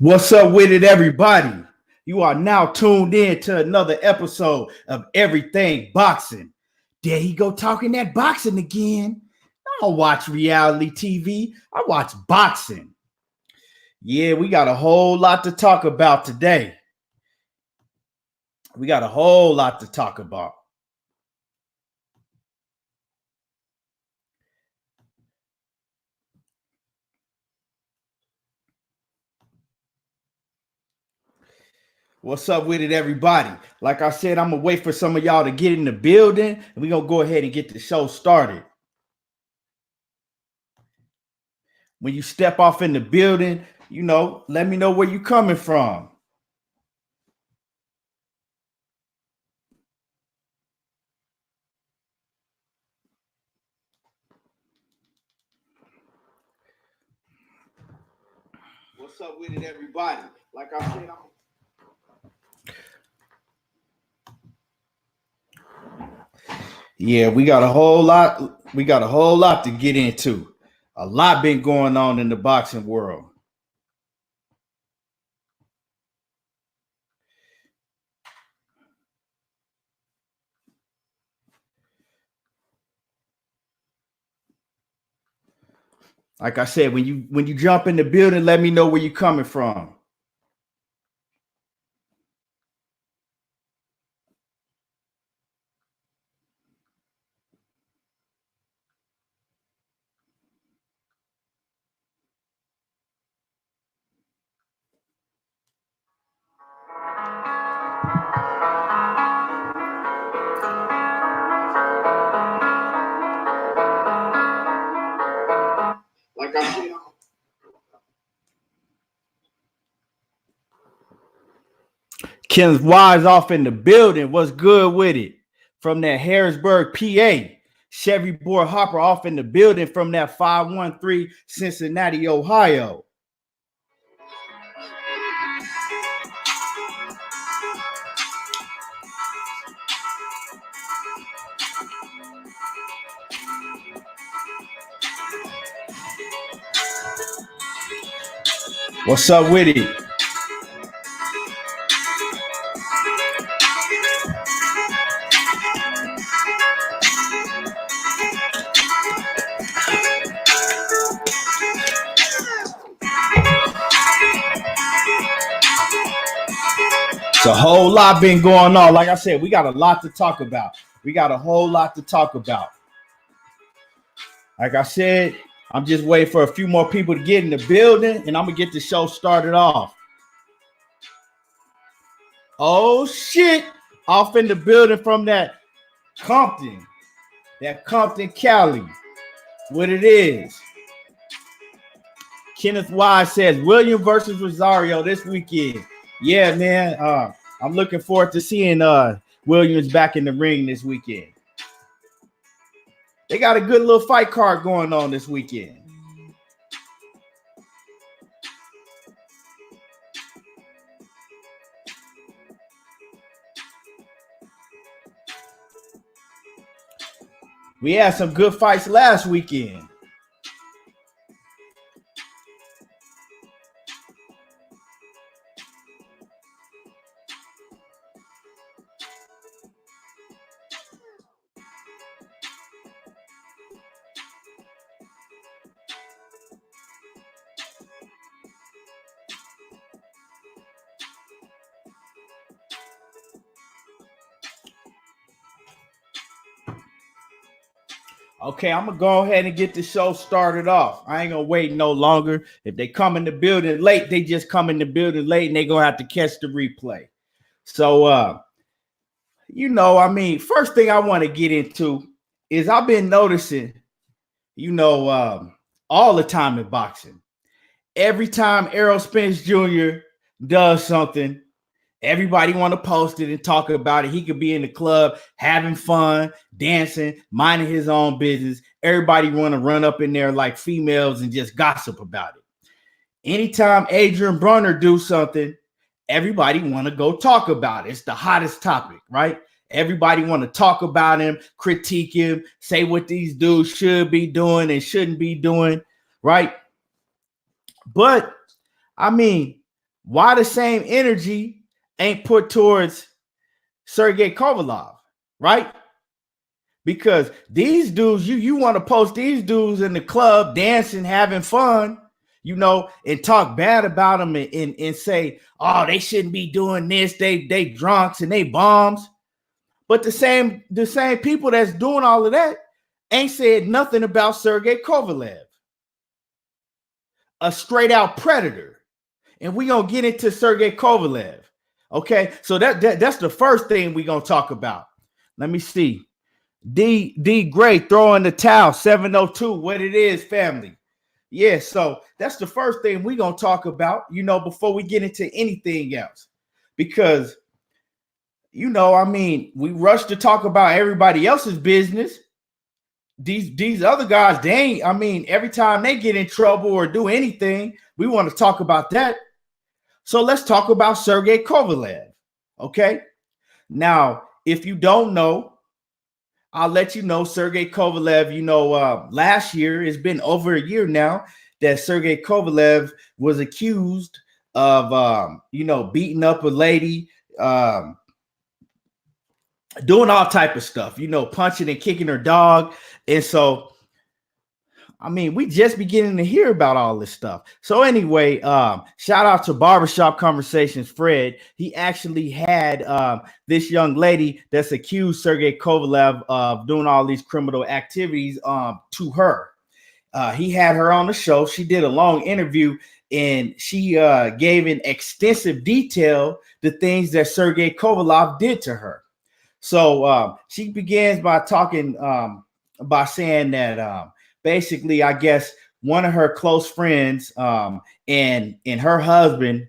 What's up with it, everybody? You are now tuned in to another episode of Everything Boxing. There he go talking that boxing again. I don't watch reality TV. I watch boxing. Yeah, we got a whole lot to talk about today. We got a whole lot to talk about. What's up with it, everybody? Like I said, I'm going to wait for some of y'all to get in the building, and we're going to go ahead and get the show started. When you step off in the building, let me know where you're coming from. What's up with it, everybody? Like I said, Yeah, we got a whole lot. We got a whole lot to get into. A lot been going on in the boxing world. Like I said, when you jump in the building, let me know where you're coming from. Like I said, Kenneth Wise off in the building. What's good with it? From that Harrisburg, PA. Chevy Boy Hopper off in the building from that 513 Cincinnati, Ohio. What's up with it? It's a whole lot been going on. Like I said, we got a lot to talk about. We got a whole lot to talk about. Like I said, I'm just waiting for a few more people to get in the building, and I'm going to get the show started off. Oh, shit. Off in the building from that Compton, Cali. What it is. Kenneth Wise says, William versus Rosario this weekend. Yeah, man. I'm looking forward to seeing Williams back in the ring this weekend. They got a good little fight card going on this weekend. We had some good fights last weekend. Okay, I'm going to go ahead and get the show started off. I ain't going to wait no longer. If they come in the building late, they just come in the building late and they're going to have to catch the replay. So, first thing I want to get into is I've been noticing, all the time in boxing. Every time Errol Spence Jr. does something, everybody want to post it and talk about it. He could be in the club having fun, dancing, minding his own business. Everybody want to run up in there like females and just gossip about it. Anytime Adrian Brunner do something, everybody want to go talk about it. It's the hottest topic, right? Everybody want to talk about him, critique him, say what these dudes should be doing and shouldn't be doing, right? But, Why the same energy ain't put towards Sergey Kovalev, right? Because these dudes, you want to post these dudes in the club dancing, having fun, and talk bad about them and say, oh, they shouldn't be doing this. They drunks and they bombs. But the same people that's doing all of that ain't said nothing about Sergey Kovalev, a straight out predator. And we gonna get into Sergey Kovalev. Okay, so that's the first thing we gonna talk about. Let me see. D Gray throwing the towel 702. What it is, family. Yeah, so that's the first thing we gonna talk about, before we get into anything else. Because we rush to talk about everybody else's business. These other guys, they ain't, every time they get in trouble or do anything, we want to talk about that. So let's talk about Sergey Kovalev. Okay. Now, if you don't know, I'll let you know Sergey Kovalev, last year, it's been over a year now that Sergey Kovalev was accused of, beating up a lady, doing all type of stuff, punching and kicking her dog. And so, we just beginning to hear about all this stuff. So anyway, shout out to Barbershop Conversations, Fred. He actually had this young lady that's accused Sergey Kovalev of doing all these criminal activities to her. He had her on the show. She did a long interview, and she gave in extensive detail the things that Sergey Kovalev did to her. So she begins by talking, by saying that basically, I guess one of her close friends and her husband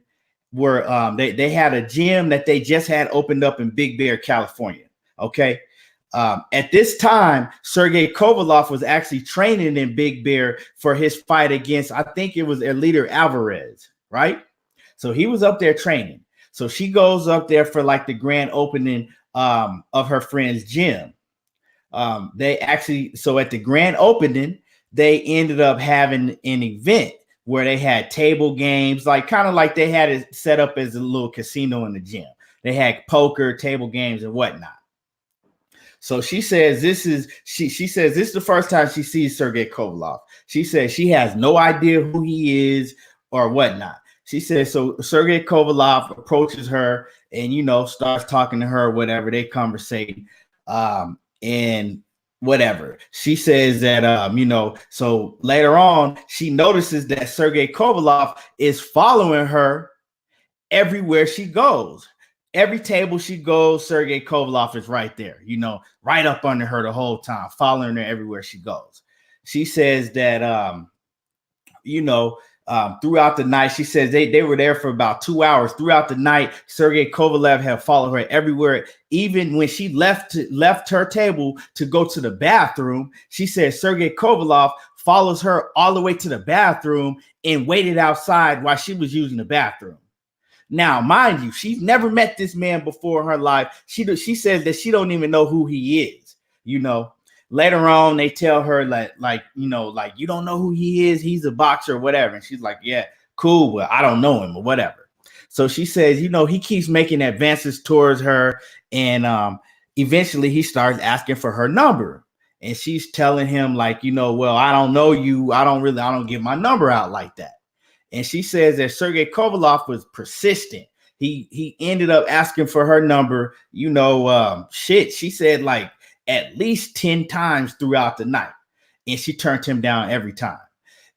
were they had a gym that they just had opened up in Big Bear, California. Okay. At this time, Sergey Kovalev was actually training in Big Bear for his fight against, I think it was Eliter Alvarez, right? So he was up there training. So she goes up there for like the grand opening of her friend's gym. They actually, so at the grand opening, they ended up having an event where they had table games, like kind of like they had it set up as a little casino in the gym. They had poker, table games, and whatnot. So she says she says this is the first time she sees Sergey Kovalev. She says she has no idea who he is or whatnot. She says, so Sergey Kovalev approaches her and, starts talking to her or whatever, they conversate. And whatever. She says that, so later on, she notices that Sergey Kovalev is following her everywhere she goes. Every table she goes, Sergey Kovalev is right there, right up under her the whole time, following her everywhere she goes. She says that, throughout the night, she says they were there for about 2 hours. Throughout the night, Sergey Kovalev had followed her everywhere. Even when she left her table to go to the bathroom, she says Sergey Kovalev follows her all the way to the bathroom and waited outside while she was using the bathroom. Now, mind you, she's never met this man before in her life. She says that she don't even know who he is. Later on, they tell her like you don't know who he is. He's a boxer or whatever. And she's like, yeah, cool. Well, I don't know him or whatever. So she says, he keeps making advances towards her. And eventually he starts asking for her number. And she's telling him well, I don't know you. I don't give my number out like that. And she says that Sergey Kovalev was persistent. He ended up asking for her number, she said at least 10 times throughout the night. And she turned him down every time.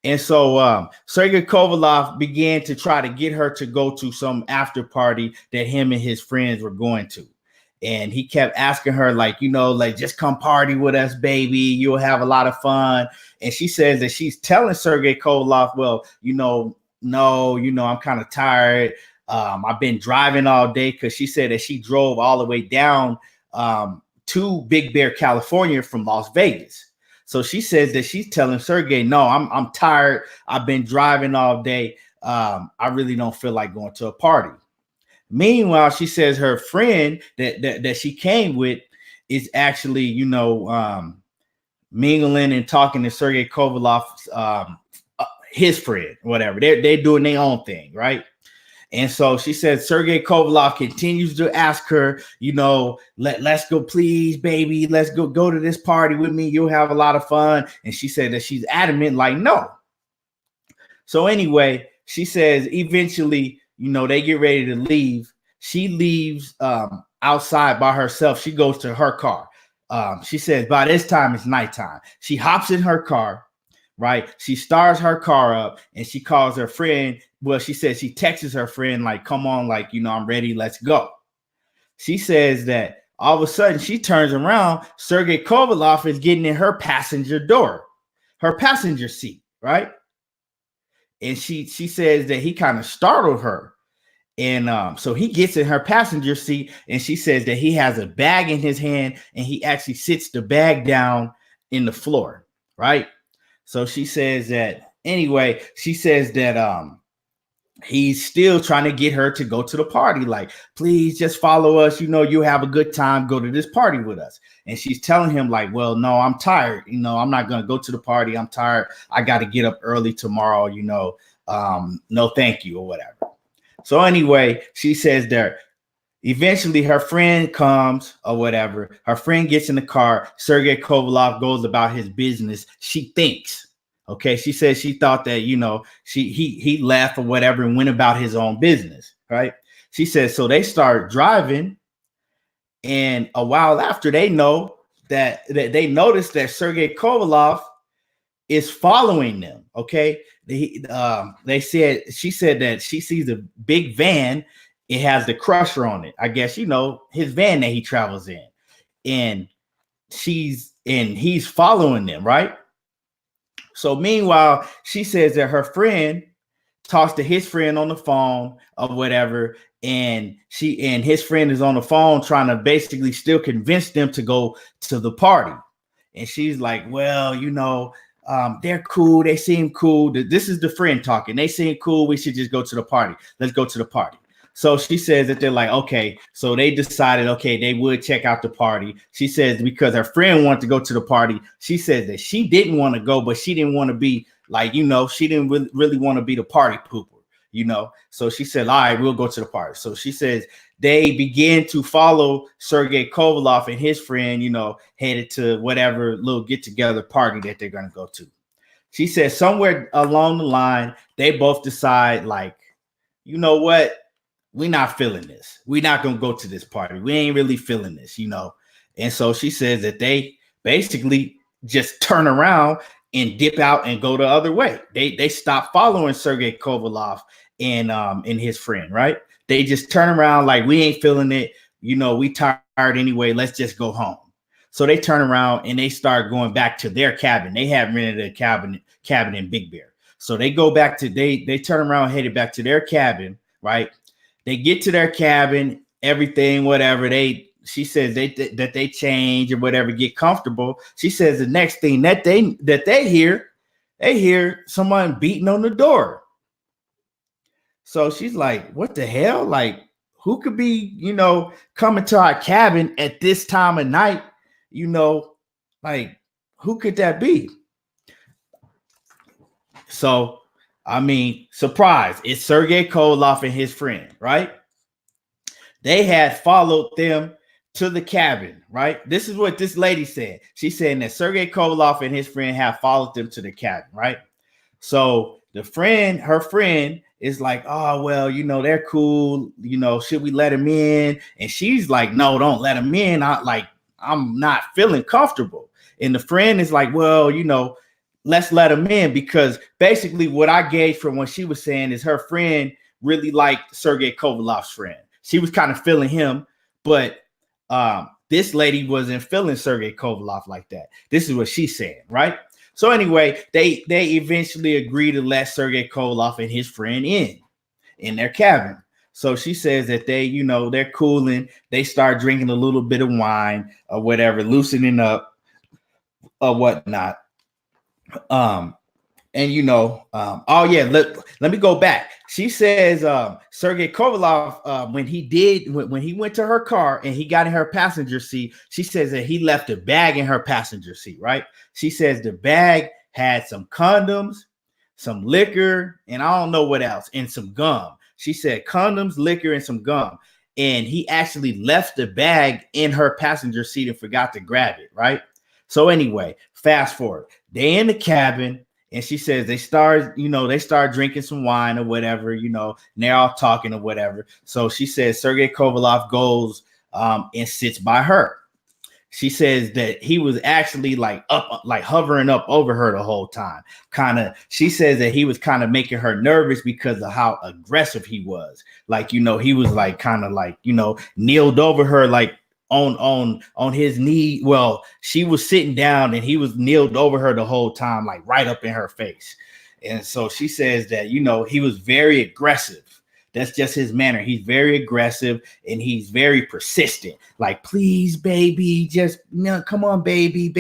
And so Sergey Kovalev began to try to get her to go to some after party that him and his friends were going to. And he kept asking her, just come party with us, baby. You'll have a lot of fun. And she says that she's telling Sergey Kovalev, well, no, I'm kind of tired. I've been driving all day, because she said that she drove all the way down to Big Bear, California from Las Vegas. So she says that she's telling Sergey, no, I'm tired. I've been driving all day. I really don't feel like going to a party. Meanwhile, she says her friend that she came with is actually, mingling and talking to Sergey Kovalev, his friend, whatever. They're doing their own thing, right? And so she said Sergey Kovalev continues to ask her, let's go, please, baby. Let's go to this party with me. You'll have a lot of fun. And she said that she's adamant, like, no. So anyway, she says eventually, they get ready to leave. She leaves outside by herself. She goes to her car. She says by this time it's nighttime. She hops in her car. Right. She starts her car up and she calls her friend. Well, she says she texts her friend, like, come on, like, I'm ready. Let's go. She says that all of a sudden she turns around. Sergey Kovalev is getting in her passenger seat. Right. And she says that he kind of startled her. And so he gets in her passenger seat and she says that he has a bag in his hand and he actually sits the bag down in the floor. Right. So she says that anyway, she says that he's still trying to get her to go to the party. Like, please just follow us. You'll have a good time. Go to this party with us. And she's telling him like, well, no, I'm tired. I'm not going to go to the party. I'm tired. I got to get up early tomorrow. No, thank you or whatever. So anyway, she says that eventually her friend comes or whatever. Her friend gets in the car. Sergey Kovalev goes about his business. She thinks, okay. She says she thought that, he left or whatever and went about his own business. Right. She says, so they start driving. And a while after they know that they notice that Sergey Kovalev is following them. Okay. She said that she sees a big van. It has the Crusher on it. I guess, his van that he travels in. And he's following them, right? So meanwhile, she says that her friend talks to his friend on the phone or whatever. And his friend is on the phone trying to basically still convince them to go to the party. And she's like, well, they're cool. They seem cool. This is the friend talking. They seem cool. We should just go to the party. Let's go to the party. So she says that they're like, okay. So they decided, okay, they would check out the party. She says because her friend wanted to go to the party. She says that she didn't want to go, but she didn't want to be like, she didn't really want to be the party pooper, So she said, all right, we'll go to the party. So she says they began to follow Sergey Kovalev and his friend, headed to whatever little get together party that they're going to go to. She says somewhere along the line, they both decide like, you know what? We're not feeling this. We're not going to go to this party. We ain't really feeling this, And so she says that they basically just turn around and dip out and go the other way. They stop following Sergey Kovalev and his friend, right? They just turn around like, we ain't feeling it. We tired anyway. Let's just go home. So they turn around and they start going back to their cabin. They have rented a cabin in Big Bear. So they go back to, they turn around, headed back to their cabin, right? They get to their cabin, everything, whatever. She says that they change or whatever, get comfortable. She says the next thing that they hear someone beating on the door. So she's like, what the hell? Like, who could be, coming to our cabin at this time of night? Like, who could that be? So, I mean, surprise, it's Sergey Kovalev and his friend, right? They had followed them to the cabin, right? This is what this lady said. She's saying that Sergey Kovalev and his friend have followed them to the cabin, right? So her friend is like, oh, well, they're cool. Should we let him in? And she's like, no, don't let him in. I'm not feeling comfortable. And the friend is like, well, let's let him in, because basically what I gauged from what she was saying is her friend really liked Sergey Kovalev's friend. She was kind of feeling him, but this lady wasn't feeling Sergey Kovalev like that. This is what she's saying, right? So anyway, they eventually agree to let Sergey Kovalev and his friend in their cabin. So she says that they're cooling. They start drinking a little bit of wine or whatever, loosening up or whatnot. Let me go back. She says Sergey Kovalev, when he went to her car and he got in her passenger seat, she says that he left a bag in her passenger seat, right? She says the bag had some condoms, some liquor, and I don't know what else, and some gum. She said condoms, liquor, and some gum. And he actually left the bag in her passenger seat and forgot to grab it, right? So anyway, fast forward. They in the cabin, and she says they start drinking some wine or whatever, and they're all talking or whatever. So she says Sergey Kovalev goes and sits by her. She says that he was actually like hovering up over her the whole time. She says that he was kind of making her nervous because of how aggressive he was. Like, he was like kind of like, kneeled over her, like on his knee. Well, she was sitting down and he was kneeled over her the whole time, like right up in her face. And so she says that, he was very aggressive. That's just his manner. He's very aggressive and he's very persistent. Like, please, baby, just come on, baby.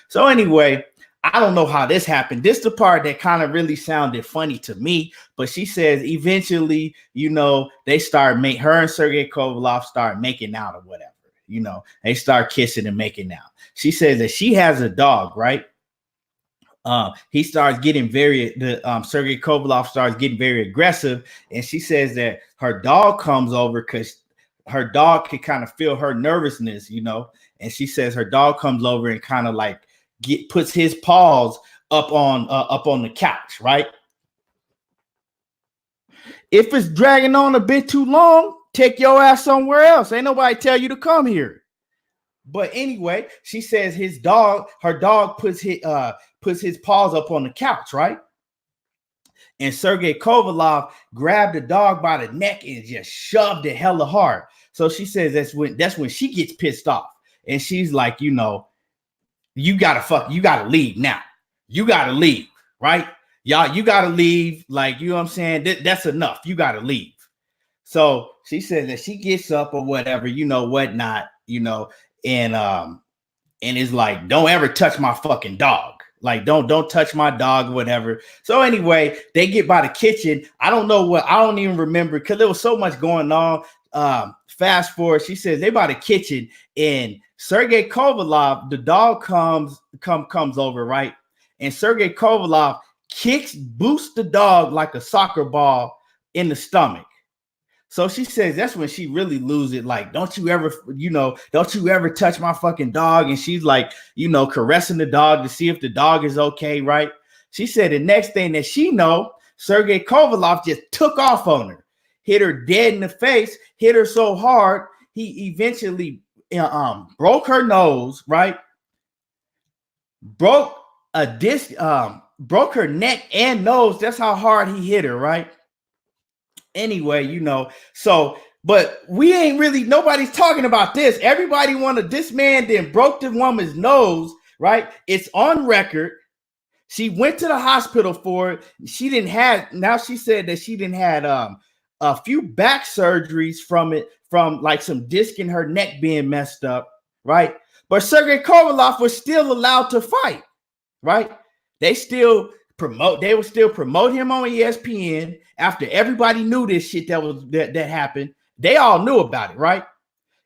So anyway, I don't know how this happened. This is the part that kind of really sounded funny to me. But she says eventually, they her and Sergey Kovalev start making out or whatever. They start kissing and making out. She says that she has a dog, right? He starts getting Sergey Kovalev starts getting very aggressive, and she says that her dog comes over because her dog can kind of feel her nervousness, and she says her dog comes over and kind of like puts his paws up on the couch, right? If it's dragging on a bit too long, take your ass somewhere else. Ain't nobody tell you to come here. But anyway, she says her dog puts his paws up on the couch, right? And Sergey Kovalev grabbed the dog by the neck and just shoved it hella hard. So she says that's when she gets pissed off. And she's like, you gotta leave now. You gotta leave, right? Y'all, you gotta leave. Like, you know what I'm saying? That's enough. You gotta leave. So she says that she gets up or whatever, whatnot, and it's like, don't ever touch my fucking dog. Like, don't touch my dog or whatever. So anyway, they get by the kitchen. I don't even remember because there was so much going on. Fast forward, she says they by the kitchen and Sergey Kovalev, the dog comes over, right? And Sergey Kovalev boosts the dog like a soccer ball in the stomach. So she says that's when she really loses it. Like, don't you ever touch my fucking dog? And she's like, caressing the dog to see if the dog is okay, right? She said the next thing that she know, Sergey Kovalev just took off on her, hit her dead in the face, hit her so hard, he eventually broke her nose, right? Broke a disc, broke her neck and nose. That's how hard he hit her, right? Anyway, but we ain't really, nobody's talking about this. Everybody this man then broke the woman's nose, right? It's on record. She went to the hospital for it. She said that she didn't had a few back surgeries from like some disc in her neck being messed up, right? But Sergey Kovalev was still allowed to fight, right? They would still promote him on ESPN after everybody knew this shit that happened. They all knew about it, right?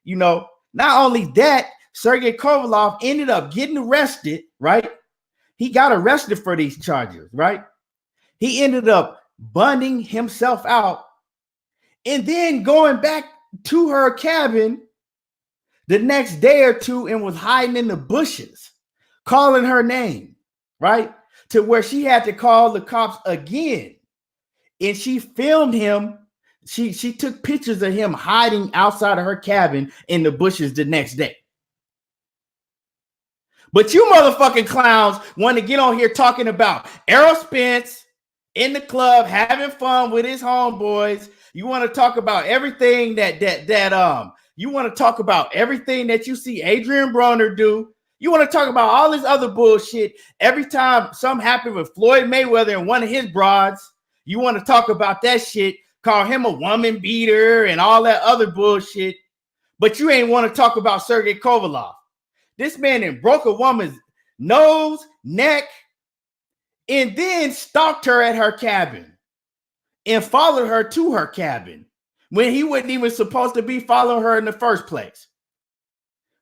Not only that, Sergey Kovalev ended up getting arrested, right? He got arrested for these charges, right? He ended up bonding himself out and then going back to her cabin the next day or two and was hiding in the bushes, calling her name, right? To where she had to call the cops again. And she filmed him. She took pictures of him hiding outside of her cabin in the bushes the next day. But you motherfucking clowns want to get on here talking about Errol Spence in the club having fun with his homeboys. You want to talk about everything you want to talk about everything that you see Adrian Broner do. You want to talk about all this other bullshit. Every time something happened with Floyd Mayweather and one of his broads, you want to talk about that shit, call him a woman beater and all that other bullshit. But you ain't want to talk about Sergey Kovalev. This man then broke a woman's nose, neck, and then stalked her at her cabin and followed her to her cabin when he wasn't even supposed to be following her in the first place.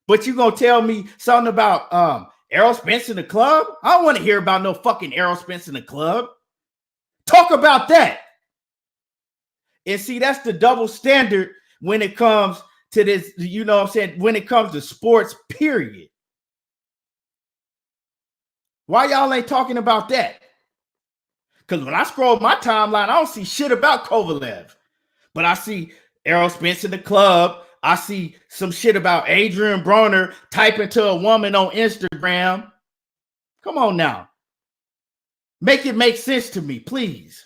But you gonna tell me something about Errol Spence in the club? I don't want to hear about no fucking Errol Spence in the club. Talk about that. And see, that's the double standard when it comes to this, you know what I'm saying, when it comes to sports, period. Why y'all ain't talking about that? Because when I scroll my timeline, I don't see shit about Kovalev. But I see Errol Spence in the club. I see some shit about Adrian Broner typing to a woman on Instagram. Come on now. Make it make sense to me, please.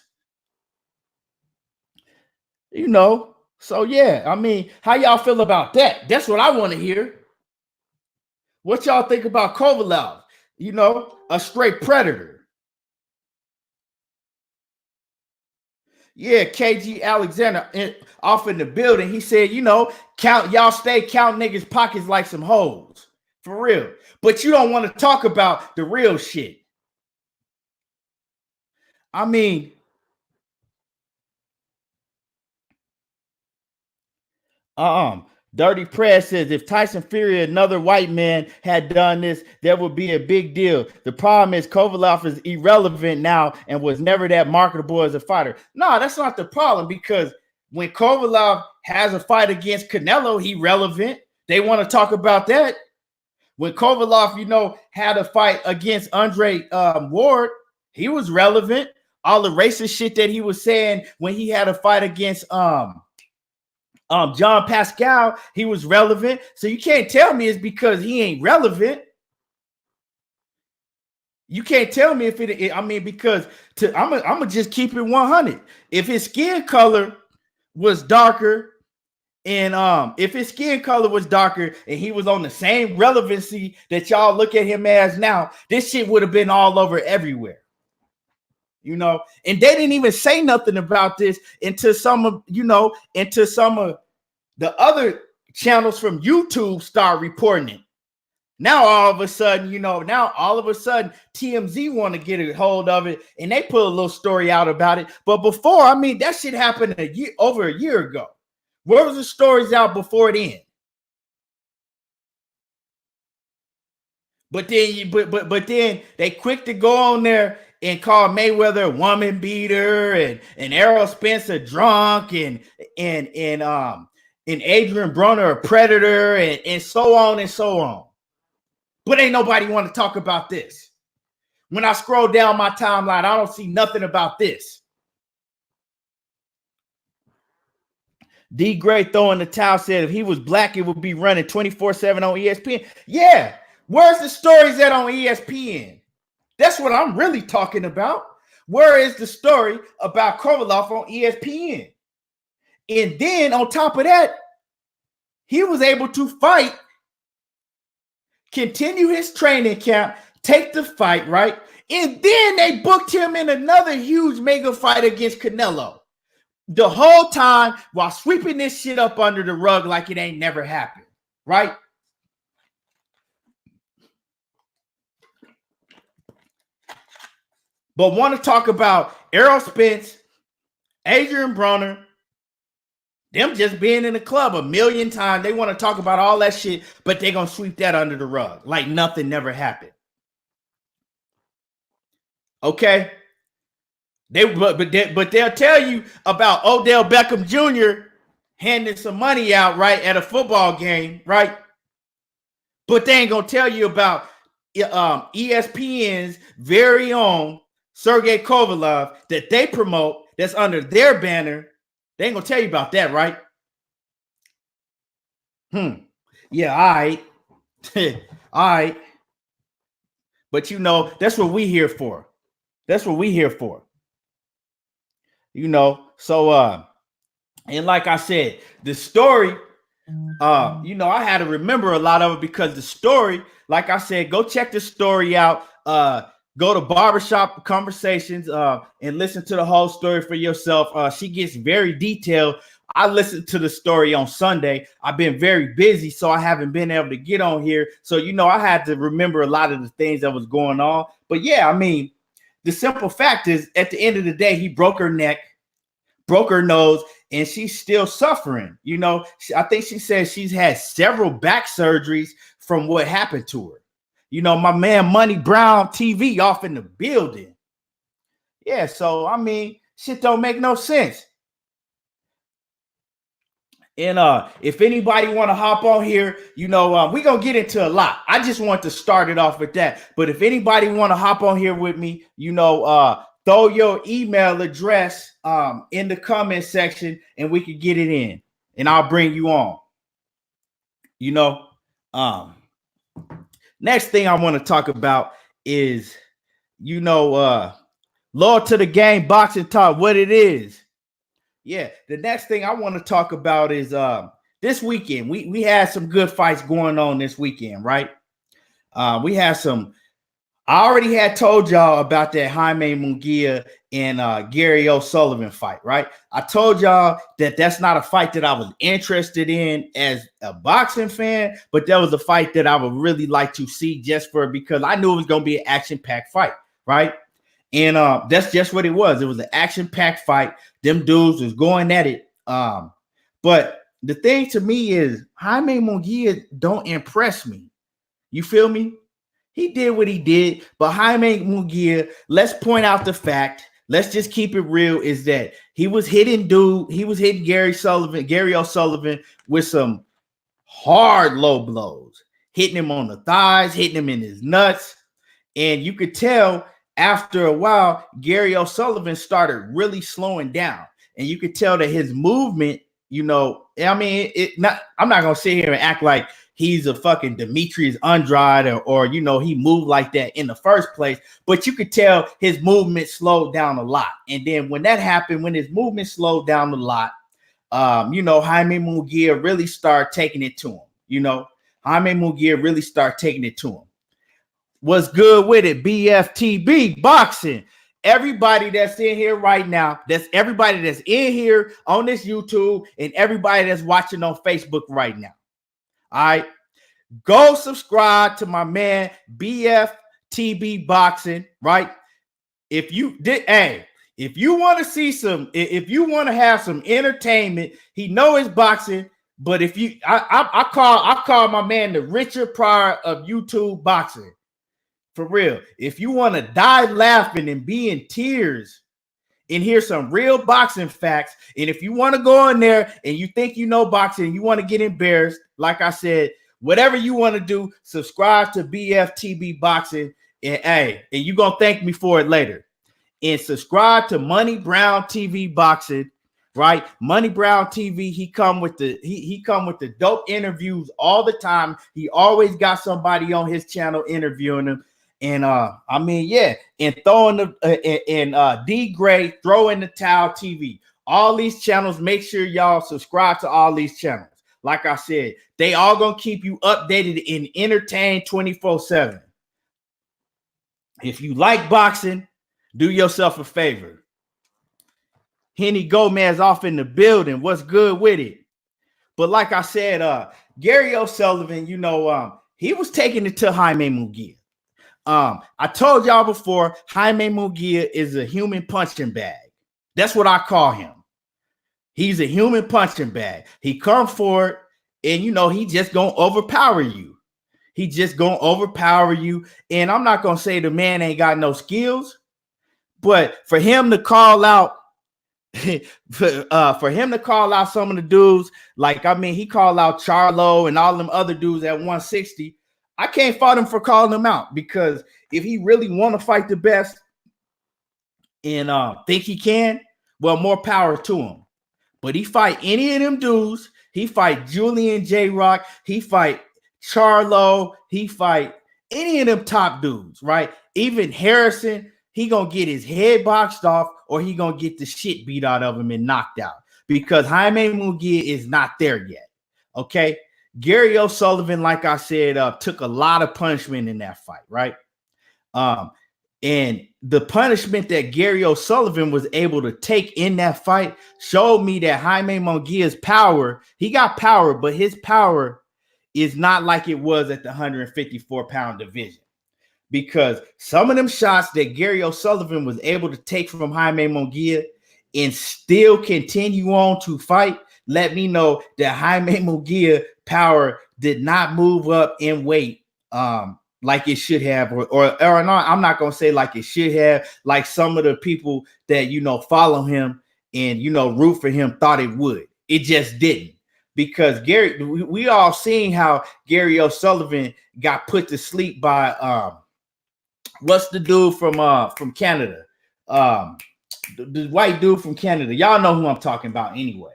You know, so yeah, I mean, how y'all feel about that? That's what I want to hear. What y'all think about Kovalev? You know, a straight predator. Yeah, KG Alexander off in the building. He said, you know, y'all stay count niggas' pockets like some hoes. For real. But you don't want to talk about the real shit. I mean, Dirty Press says if Tyson Fury, another white man, had done this, there would be a big deal. The problem is Kovalev is irrelevant now and was never that marketable as a fighter. No, that's not the problem, because when Kovalev has a fight against Canelo, he's relevant. They want to talk about that. When Kovalev, you know, had a fight against Andre Ward, he was relevant. All the racist shit that he was saying when he had a fight against John Pascal, he was relevant. So you can't tell me it's because he ain't relevant. You can't tell me if it, I mean, because I'm gonna just keep it 100. If his skin color was darker, and if his skin color was darker and he was on the same relevancy that y'all look at him as now, this shit would have been all over everywhere. You know, and they didn't even say nothing about this until some of the other channels from YouTube start reporting it. Now all of a sudden, TMZ want to get a hold of it, and they put a little story out about it. But before, I mean, that shit happened over a year ago. Where was the stories out before then? But then, but then they quick to go on there and call Mayweather a woman beater and Errol Spence a drunk and Adrian Broner a predator and so on and so on. But ain't nobody want to talk about this. When I scroll down my timeline, I don't see nothing about this. D. Gray throwing the towel said if he was black, it would be running 24/7 on ESPN. Yeah. Where's the stories at on ESPN? That's what I'm really talking about. Where is the story about Kovalev on ESPN? And then on top of that, he was able to fight, continue his training camp, take the fight, right? And then they booked him in another huge mega fight against Canelo. The whole time while sweeping this shit up under the rug like it ain't never happened, right? But want to talk about Errol Spence, Adrian Broner, them just being in the club a million times. They want to talk about all that shit, but they're going to sweep that under the rug like nothing never happened. Okay? But they'll tell you about Odell Beckham Jr. handing some money out, right, at a football game, right? But they ain't going to tell you about ESPN's very own Sergey Kovalev that they promote that's under their banner. They ain't gonna tell you about that, right? Yeah, all right. All right. But you know, that's what we here for. That's what we here for. You know, so and like I said, the story, I had to remember a lot of it because the story, like I said, go check the story out. Go to Barbershop Conversations and listen to the whole story for yourself. She gets very detailed. I listened to the story on Sunday. I've been very busy, so I haven't been able to get on here. So, I had to remember a lot of the things that was going on. But yeah, I mean, the simple fact is at the end of the day, he broke her neck, broke her nose, and she's still suffering. I think she said she's had several back surgeries from what happened to her. My man Money Brown TV off in the building. Yeah, so I mean, shit don't make no sense. And if anybody want to hop on here, we're going to get into a lot. I just want to start it off with that. But if anybody want to hop on here with me, throw your email address in the comment section and we can get it in. And I'll bring you on. Next thing I want to talk about is, Loyal to the Game Boxing Talk, what it is. Yeah, the next thing I want to talk about is this weekend. We had some good fights going on this weekend, right? We had some. I already had told y'all about that Jaime Munguia and Gary O'Sullivan fight, right? I told y'all that that's not a fight that I was interested in as a boxing fan, but that was a fight that I would really like to see because I knew it was going to be an action-packed fight, right? And that's just what it was. It was an action-packed fight. Them dudes was going at it. But the thing to me is Jaime Munguia don't impress me. You feel me? He did what he did, but Jaime Munguia, let's point out the fact, let's just keep it real, is that he was hitting Gary O'Sullivan with some hard low blows, hitting him on the thighs, hitting him in his nuts. And you could tell after a while, Gary O'Sullivan started really slowing down. And you could tell that his movement, I'm not going to sit here and act like he's a fucking Demetrius Andrade or he moved like that in the first place. But you could tell his movement slowed down a lot. And then when that happened, when his movement slowed down a lot, Jaime Munguia really started taking it to him. Jaime Munguia really started taking it to him. What's good with it? BFTB Boxing. Everybody that's in here right now, that's everybody that's in here on this YouTube and everybody that's watching on Facebook right now. All right, go subscribe to my man BFTB Boxing, right? If you want to see if you want to have some entertainment, he know it's boxing, but I call my man the Richard Pryor of YouTube boxing. For real, if you want to die laughing and be in tears and hear some real boxing facts, and if you want to go in there and you think you know boxing and you want to get embarrassed, like I said, whatever you want to do, subscribe to BFTB Boxing, and you're going to thank me for it later. And subscribe to Money Brown TV Boxing, right? Money Brown TV, he come with the dope interviews all the time. He always got somebody on his channel interviewing him. And and throwing D Gray, Throwing the Towel TV. All these channels, make sure y'all subscribe to all these channels. Like I said, they all gonna keep you updated and entertained 24/7. If you like boxing, do yourself a favor. Henny Gomez off in the building. What's good with it? But like I said, Gary O'Sullivan, he was taking it to Jaime Munguia. I told y'all before, Jaime Munguia is a human punching bag. That's what I call him. He's a human punching bag. He come forward and, he just gonna overpower you. He just gonna overpower you. And I'm not gonna say the man ain't got no skills, but for him to call out, for him to call out some of the dudes, he called out Charlo and all them other dudes at 160. I can't fault him for calling them out, because if he really want to fight the best and think he can, well, more power to him. But he fight any of them dudes. He fight Julian J. Rock. He fight Charlo. He fight any of them top dudes, right? Even Harrison, he gonna get his head boxed off or he gonna get the shit beat out of him and knocked out, because Jaime Munguia is not there yet, okay? Gary O'Sullivan, like I said, took a lot of punishment in that fight, right? And the punishment that Gary O'Sullivan was able to take in that fight showed me that Jaime Munguia's power, he got power, but his power is not like it was at the 154-pound division. Because some of them shots that Gary O'Sullivan was able to take from Jaime Munguia and still continue on to fight, let me know that Jaime Munguia power did not move up in weight like it should have, or no, I'm not gonna say like it should have, like some of the people that follow him and root for him thought it would. It just didn't. because we all seen how Gary O'Sullivan got put to sleep by what's the dude from Canada? The white dude from Canada. Y'all know who I'm talking about anyway.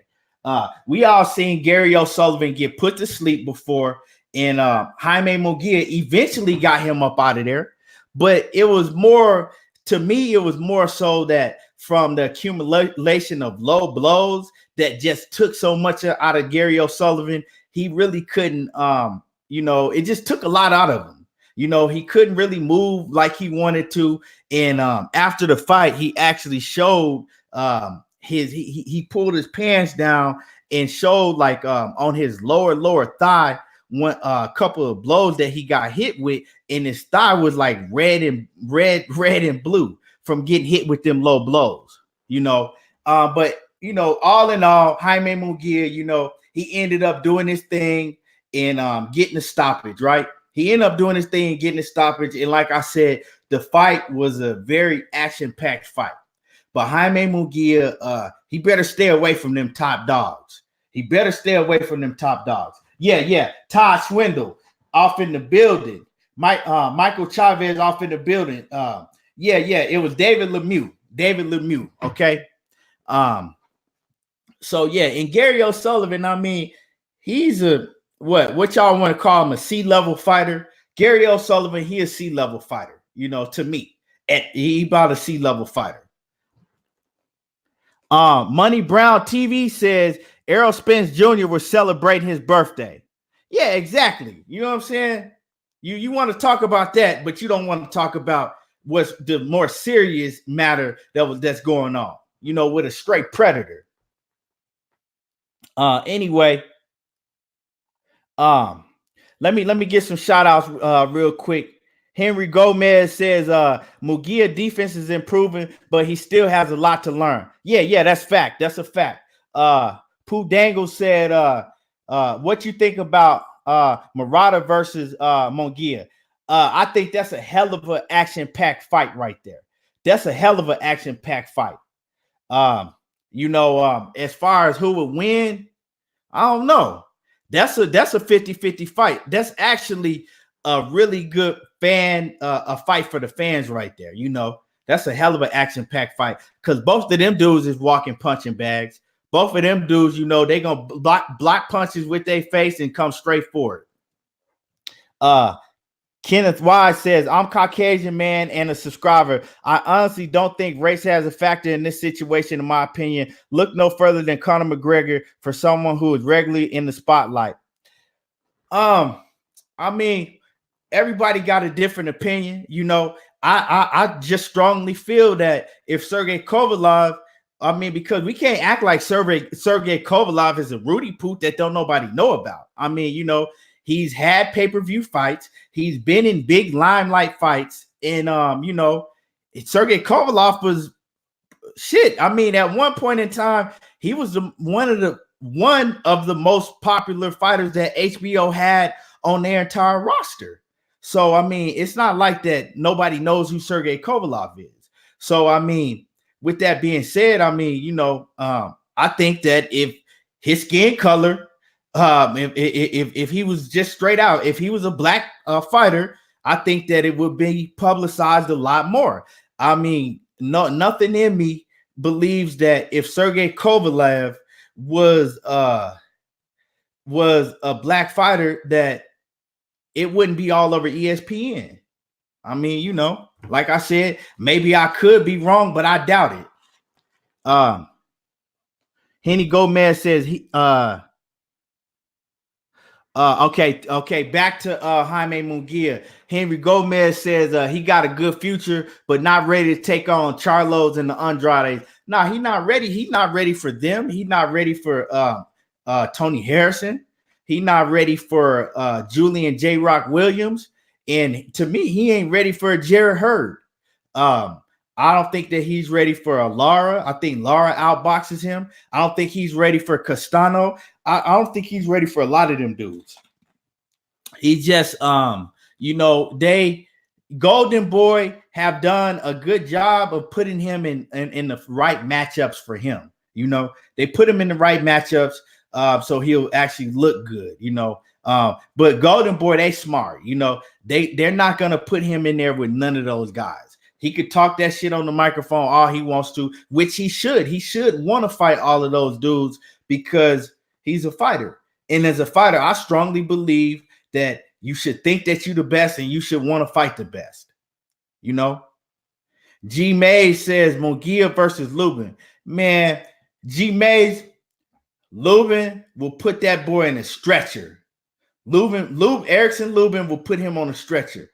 We all seen Gary O'Sullivan get put to sleep before, and Jaime Munguia eventually got him up out of there. But it was more, to me, it was more so that from the accumulation of low blows that just took so much out of Gary O'Sullivan, he really couldn't, it just took a lot out of him. He couldn't really move like he wanted to. And after the fight, he actually showed he pulled his pants down and showed like on his lower thigh a couple of blows that he got hit with, and his thigh was like red and blue from getting hit with them low blows. But all in all, Jaime Munguia, he ended up doing his thing and getting a stoppage, right? He ended up doing his thing and getting a stoppage. And like I said, the fight was a very action-packed fight. But Jaime Munguia, he better stay away from them top dogs. Yeah. Todd Swindle off in the building. Michael Chavez off in the building. It was David Lemieux. Okay. So yeah, and Gary O'Sullivan, I mean, he's a what y'all want to call him, a C-level fighter. Gary O'Sullivan, he a C-level fighter, to me. He about a C-level fighter. Money Brown TV says Errol Spence Jr. was celebrating his birthday. Yeah, exactly. You know what I'm saying? You want to talk about that, but you don't want to talk about what's the more serious matter that's going on, with a straight predator. Anyway, let me get some shout outs real quick. Henry Gomez says Munguia defense is improving, but he still has a lot to learn. Yeah, that's fact. That's a fact. Pooh Dangle said, what you think about Murata versus Munguia? I think that's a hell of an action-packed fight right there. That's a hell of an action-packed fight. As far as who would win, I don't know. That's a 50-50 fight. That's actually a really good a fight for the fans right there. That's a hell of an action-packed fight because both of them dudes is walking punching bags. Both of them dudes, they gonna block punches with their face and come straight forward. Kenneth Wise says, I'm Caucasian man and a subscriber. I honestly don't think race has a factor in this situation, in my opinion. Look no further than Conor McGregor for someone who is regularly in the spotlight. I mean, everybody got a different opinion. I just strongly feel that if Sergey Kovalev, because we can't act like Sergey Kovalev is a Rudy Poot that don't nobody know about. He's had pay-per-view fights. He's been in big limelight fights. And, Sergey Kovalev was shit. At one point in time, he was one of the most popular fighters that HBO had on their entire roster. So, it's not like that nobody knows who Sergey Kovalev is. So, with that being said, I think that if his skin color, if he was just straight out, if he was a black fighter, I think that it would be publicized a lot more. Nothing in me believes that if Sergey Kovalev was a black fighter, that it wouldn't be all over ESPN. Like I said, maybe I could be wrong, but I doubt it. Henny Gomez says okay. Back to Jaime Munguia. Henry Gomez says he got a good future, but not ready to take on Charlos and the Andrades. Nah, he's not ready. He's not ready for them. He's not ready for Tony Harrison. He's not ready for Julian J. Rock Williams. And to me, he ain't ready for a Jared Hurd. I don't think that he's ready for a Lara. I think Lara outboxes him. I don't think he's ready for Castano. I don't think he's ready for a lot of them dudes. He just, Golden Boy have done a good job of putting him in the right matchups for him. They put him in the right matchups. so he'll actually look good, you know. But Golden Boy, they smart, you know. They're not gonna put him in there with none of those guys. He could talk that shit on the microphone all he wants to, which he should. He should want to fight all of those dudes because he's a fighter. And as a fighter, I strongly believe that you should think that you're the best and you should want to fight the best. You know, G Mays says Munguia versus Lubin. Man, G Mays, Lubin will put that boy in a stretcher. Erickson Lubin will put him on a stretcher.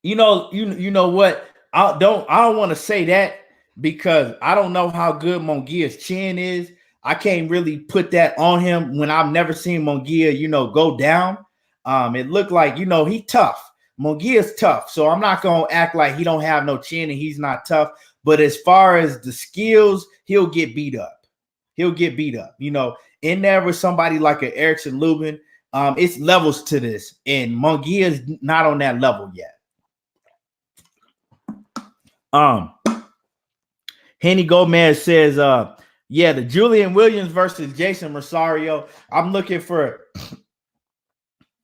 You know what? I don't want to say that because I don't know how good Munguia's chin is. I can't really put that on him when I've never seen Munguia, you know, go down. It looked like, you know, he tough. Munguia's tough, so I'm not gonna act like he don't have no chin and he's not tough. But as far as the skills, he'll get beat up. He'll get beat up. You know, in there with somebody like an Erickson Lubin, it's levels to this, and Munguia's not on that level yet. Henny Gomez says, yeah, the Julian Williams versus Jason Rosario. I'm looking for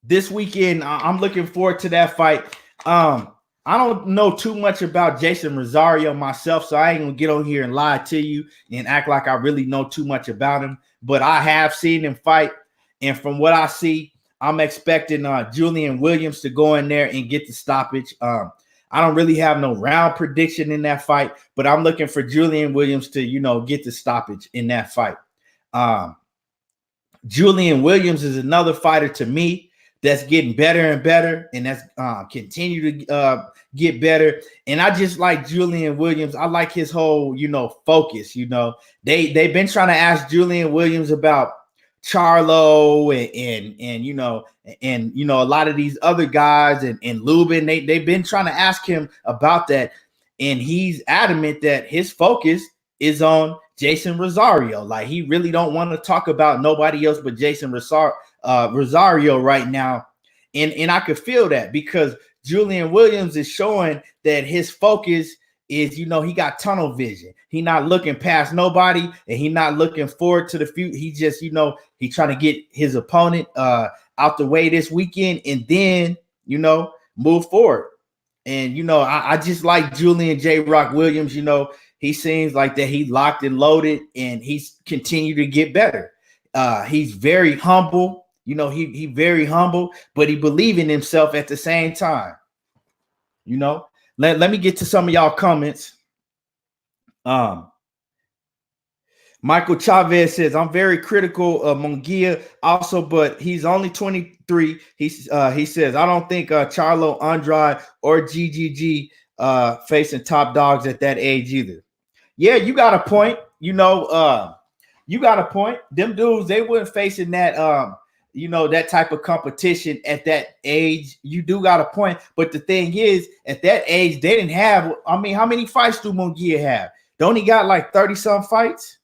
this weekend. I'm looking forward to that fight. I don't know too much about Jason Rosario myself, so I ain't gonna get on here and lie to you and act like I really know too much about him. But I have seen him fight, and from what I see, I'm expecting Julian Williams to go in there and get the stoppage. I don't really have no round prediction in that fight, but I'm looking for Julian Williams to, you know, get the stoppage in that fight. Julian Williams is another fighter to me that's getting better and better, and that's continue to get better. And I just like Julian Williams. I like his whole, you know, focus. You know, they've been trying to ask Julian Williams about Charlo and you know a lot of these other guys and Lubin. They've been trying to ask him about that, and he's adamant that his focus is on Jason Rosario. Like, he really don't want to talk about nobody else but Jason Rosario right now, and I could feel that because Julian Williams is showing that his focus is, you know, he got tunnel vision. He not looking past nobody, and he not looking forward to the future. He just, you know, he trying to get his opponent out the way this weekend, and then, you know, move forward. And, you know, I just like Julian J. Rock Williams. You know, he seems like that he locked and loaded, and he's continued to get better. He's very humble. You know, he very humble, but he believe in himself at the same time. You know, let me get to some of y'all comments. Michael Chavez says, I'm very critical of Munguia also, but he's only 23. He says, I don't think Charlo, Andrade, or GGG facing top dogs at that age either. Yeah, you got a point. You know, you got a point. Them dudes, they weren't facing that, you know, that type of competition at that age. You do got a point. But the thing is, at that age, they didn't have, I mean, how many fights do Munguia have? Don't he got like 30-some fights?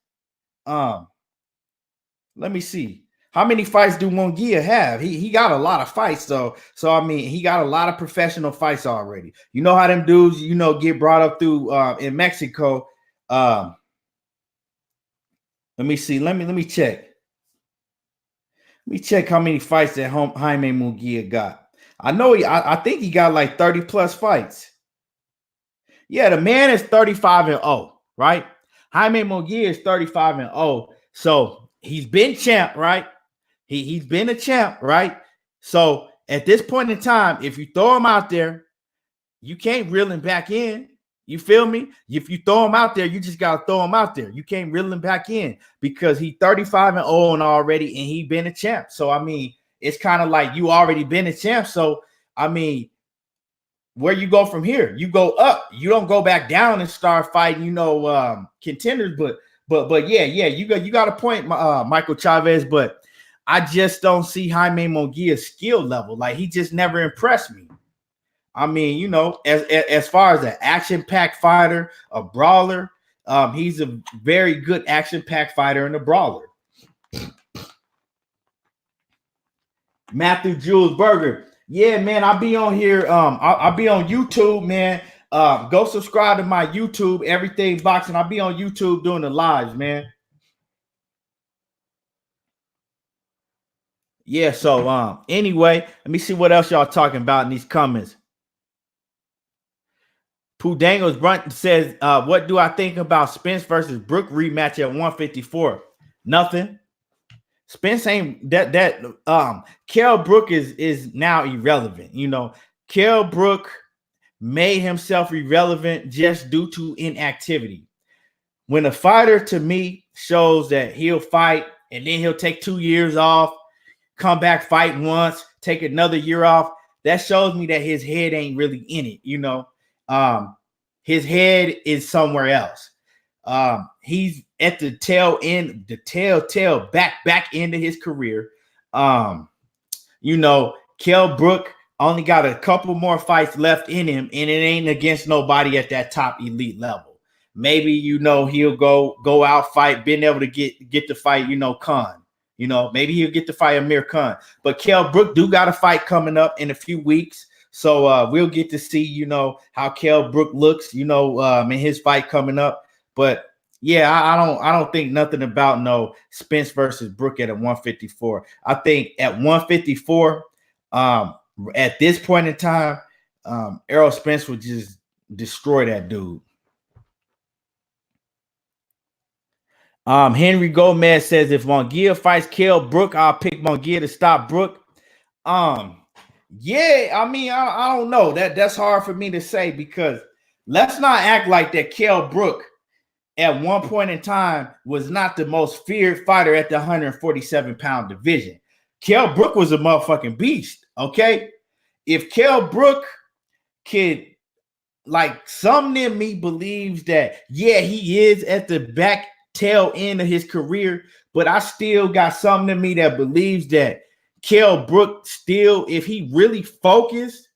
Let me see. How many fights do Munguia have? He got a lot of fights, though. So I mean, he got a lot of professional fights already. You know how them dudes, you know, get brought up through in Mexico. Let me see. Let me check. Let me check how many fights that Jaime Munguia got. I know I think he got like 30 plus fights. Yeah, the man is 35-0, right? Jaime Munguia is 35-0. So he's been champ, right? He's been a champ, right? So at this point in time, if you throw him out there, you can't reel him back in. You feel me? If you throw him out there, you just got to throw him out there. You can't reel him back in because he's 35-0 already, and he been a champ. So, I mean, it's kind of like you already been a champ. So, I mean, where you go from here? You go up. You don't go back down and start fighting, you know, contenders. But yeah, you got a point, Michael Chavez. But I just don't see Jaime Munguia's skill level. Like, he just never impressed me. I mean, you know, as far as an action-packed fighter, a brawler, he's a very good action-packed fighter and a brawler. Matthew Jules Berger. Yeah, man, I'll be on here. I'll be on YouTube, man. Go subscribe to my YouTube, Everything Boxing. I'll be on YouTube doing the lives, man. Yeah, so anyway, let me see what else y'all talking about in these comments. Pudangos Brunt says, what do I think about Spence versus Brook rematch at 154? Nothing. Spence ain't that Kell Brook is now irrelevant. You know, Kell Brook made himself irrelevant just due to inactivity. When a fighter, to me, shows that he'll fight and then he'll take 2 years off, come back, fight once, take another year off, that shows me that his head ain't really in it. You know, his head is somewhere else. He's at the tail end, the telltale back end of his career. You know, Kell Brook only got a couple more fights left in him, and it ain't against nobody at that top elite level. Maybe, you know, he'll go out, fight, been able to get the fight, you know, Khan. You know, maybe he'll get to fight Amir Khan. But Kell Brook do got a fight coming up in a few weeks. So we'll get to see, you know, how Kell Brook looks, you know, in his fight coming up. But yeah, I don't think nothing about no Spence versus Brook at a 154. I think at 154, at this point in time, Errol Spence would just destroy that dude. Henry Gomez says, if Munguia fights Kell Brook, I'll pick Munguia to stop Brook. Yeah, I mean, I don't know. That's hard for me to say, because let's not act like that Kell Brook at one point in time was not the most feared fighter at the 147-pound division. Kell Brook was a motherfucking beast, okay? If Kell Brook could, like, something in me believes that, yeah, he is at the back tail end of his career, but I still got something in me that believes that Kell Brook still, if he really focused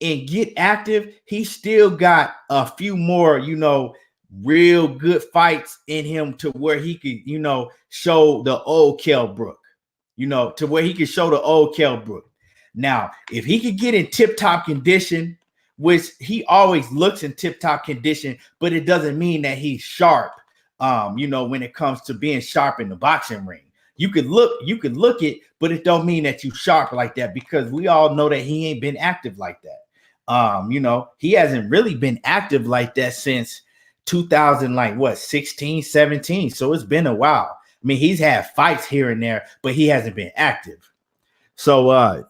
and get active, he still got a few more, you know, real good fights in him to where he could, you know, show the old Kell Brook, you know, to where he could show the old Kell Brook. Now, if he could get in tip-top condition, which he always looks in tip-top condition, but it doesn't mean that he's sharp. You know, when it comes to being sharp in the boxing ring, you could look it, but it don't mean that you sharp like that, because we all know that he ain't been active like that. You know, he hasn't really been active like that since 2000, like what, 16, 17. So it's been a while. I mean, he's had fights here and there, but he hasn't been active. So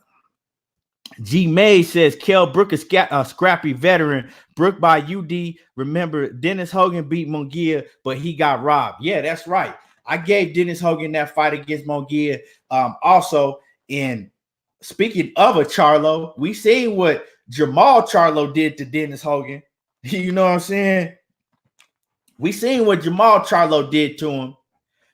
G May says Kell Brook is a scrappy veteran. Brook by UD. Remember, Dennis Hogan beat Munguia, but he got robbed. Yeah, that's right. I gave Dennis Hogan that fight against Munguia. Also, in speaking of a Charlo, we seen what Jamal Charlo did to Dennis Hogan. You know what I'm saying? We seen what Jamal Charlo did to him.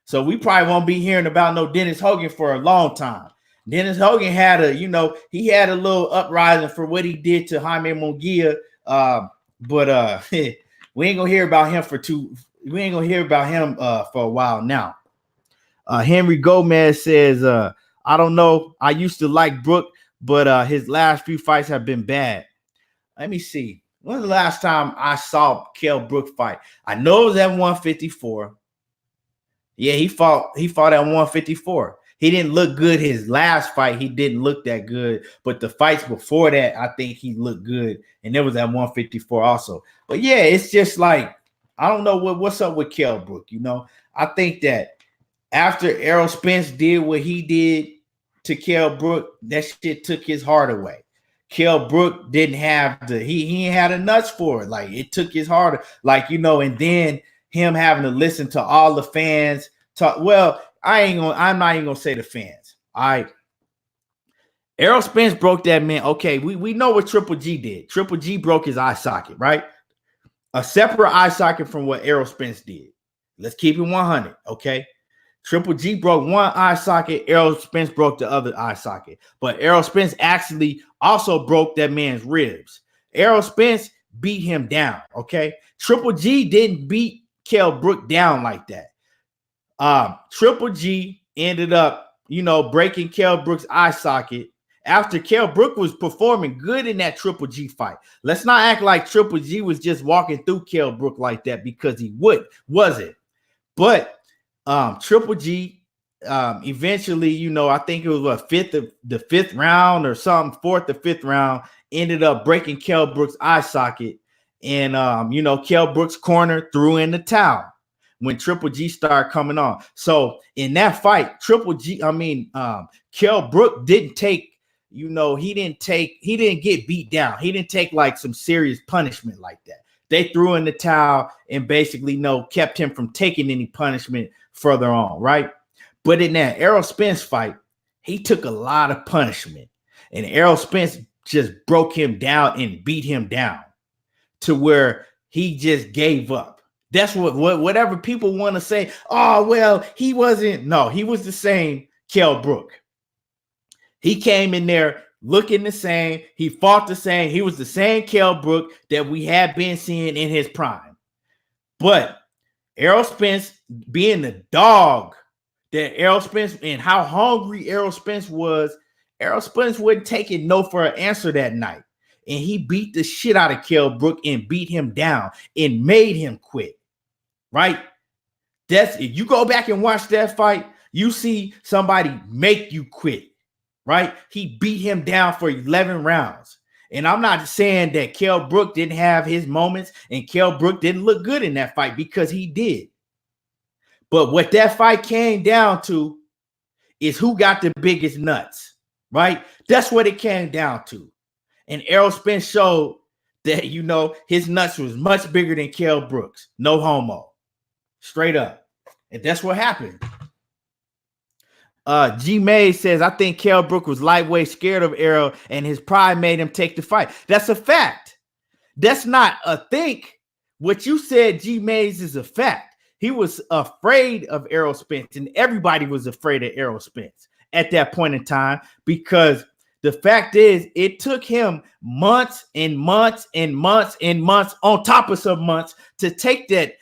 So we probably won't be hearing about no Dennis Hogan for a long time. Dennis Hogan had a, you know, he had a little uprising for what he did to Jaime Munguia. But we ain't gonna hear about him for a while now. Henry Gomez says, I don't know. I used to like Brook, but his last few fights have been bad. Let me see. When was the last time I saw Kell Brook fight? I know it was at 154. Yeah, he fought at 154. He didn't look good his last fight. He didn't look that good. But the fights before that, I think he looked good. And it was at 154 also. But yeah, it's just like, I don't know what's up with Kell Brook. You know, I think that after Errol Spence did what he did to Kell Brook, that shit took his heart away. Kell Brook didn't have he ain't had the nuts for it. Like, it took his heart, like, you know, and then him having to listen to all the fans talk. Well, I'm not even gonna say the fans. Errol Spence broke that man. Okay, we know what Triple G did. Triple G broke his eye socket, right? A separate eye socket from what Errol Spence did. Let's keep it 100, okay? Triple G broke one eye socket. Errol Spence broke the other eye socket. But Errol Spence actually also broke that man's ribs. Errol Spence beat him down, okay? Triple G didn't beat Kell Brook down like that. Triple G ended up, you know, breaking Kell Brook's eye socket after Kell Brook was performing good in that Triple G fight. Let's not act like Triple G was just walking through Kell Brook like that, because he wasn't. But Triple G eventually, you know, I think it was the fifth round or something, fourth or fifth round, ended up breaking Kell Brook's eye socket. And you know, Kell Brook's corner threw in the towel when Triple G started coming on. So in that fight, Kell Brook didn't take, you know, he didn't get beat down. He didn't take like some serious punishment like that. They threw in the towel and basically, you know, kept him from taking any punishment further on, right? But in that Errol Spence fight, he took a lot of punishment. And Errol Spence just broke him down and beat him down to where he just gave up. That's whatever people want to say. Oh, well, he wasn't. No, he was the same Kell Brook. He came in there looking the same. He fought the same. He was the same Kell Brook that we had been seeing in his prime. But Errol Spence, being the dog that Errol Spence and how hungry Errol Spence wasn't taking no for an answer that night. And he beat the shit out of Kell Brook and beat him down and made him quit. Right? That's if you go back and watch that fight, you see somebody make you quit. Right? He beat him down for 11 rounds. And I'm not saying that Kell Brook didn't have his moments and Kell Brook didn't look good in that fight, because he did. But what that fight came down to is who got the biggest nuts, right? That's what it came down to. And Errol Spence showed that, you know, his nuts was much bigger than Kell Brook's. No homo. Straight up. And that's what happened. G. May says, I think Kell Brook was lightweight, scared of Errol, and his pride made him take the fight. That's a fact. That's not a think. What you said, G. Mays, is a fact. He was afraid of Errol Spence, and everybody was afraid of Errol Spence at that point in time, because the fact is it took him months and months and months and months on top of some months to take that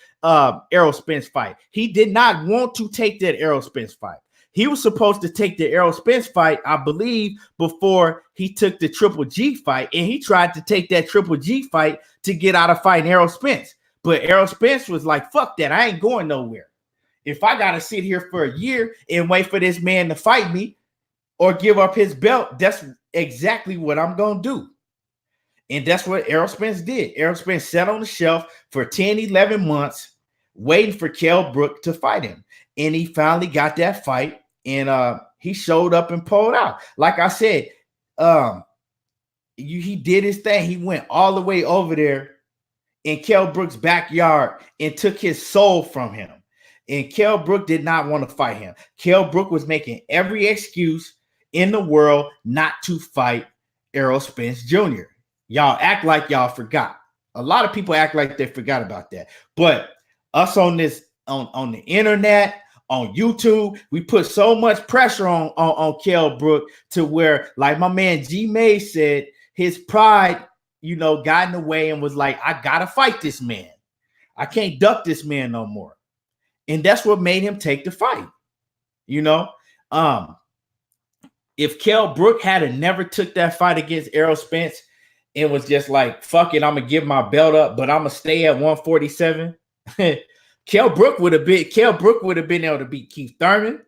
Errol Spence fight. He did not want to take that Errol Spence fight. He was supposed to take the Errol Spence fight, I believe, before he took the Triple G fight, and he tried to take that Triple G fight to get out of fighting Errol Spence. But Errol Spence was like, fuck that. I ain't going nowhere. If I got to sit here for a year and wait for this man to fight me or give up his belt, that's exactly what I'm going to do. And that's what Errol Spence did. Errol Spence sat on the shelf for 10, 11 months waiting for Kell Brook to fight him. And he finally got that fight, and he showed up and pulled out. Like I said, he did his thing. He went all the way over there in Kell Brook's backyard and took his soul from him. And Kell Brook did not want to fight him. Kell Brook was making every excuse in the world not to fight Errol Spence Jr. Y'all act like y'all forgot. A lot of people act like they forgot about that. But us on this, on the internet, on YouTube, we put so much pressure on Kell Brook to where, like my man G. May said, his pride, you know, got in the way and was like, I gotta fight this man. I can't duck this man no more. And that's what made him take the fight. You know, if Kell Brook had never took that fight against Errol Spence and was just like, fuck it, I'm gonna give my belt up, but I'm gonna stay at 147. Kell Brook would have been able to beat Keith Thurman.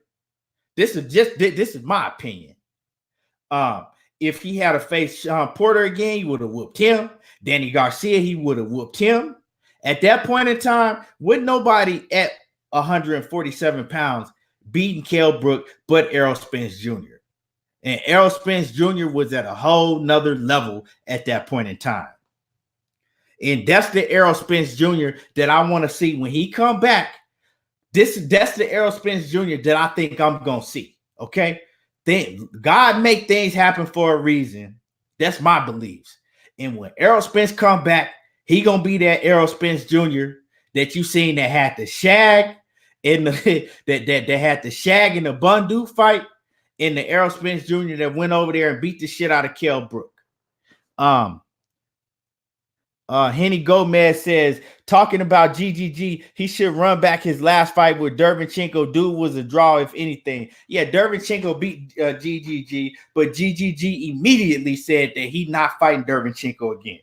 This is my opinion. If he had to face Sean Porter again, he would have whooped him. Danny Garcia, he would have whooped him. At that point in time, wouldn't nobody at 147 pounds beating Kell Brook but Errol Spence Jr. And Errol Spence Jr. was at a whole nother level at that point in time. And that's the Errol Spence Jr. that I want to see when he come back. That's the Errol Spence Jr. that I think I'm going to see, okay? God make things happen for a reason. That's my beliefs. And when Errol Spence come back, he gonna be that Errol Spence Jr. that you seen that had the shag in the that had the shag in the Bundu fight, and the Errol Spence Jr. that went over there and beat the shit out of Kell Brook. Henny Gomez says, talking about GGG, he should run back his last fight with Derevyanchenko. Dude was a draw, if anything. Yeah, Derevyanchenko beat GGG, but GGG immediately said that he's not fighting Derevyanchenko again.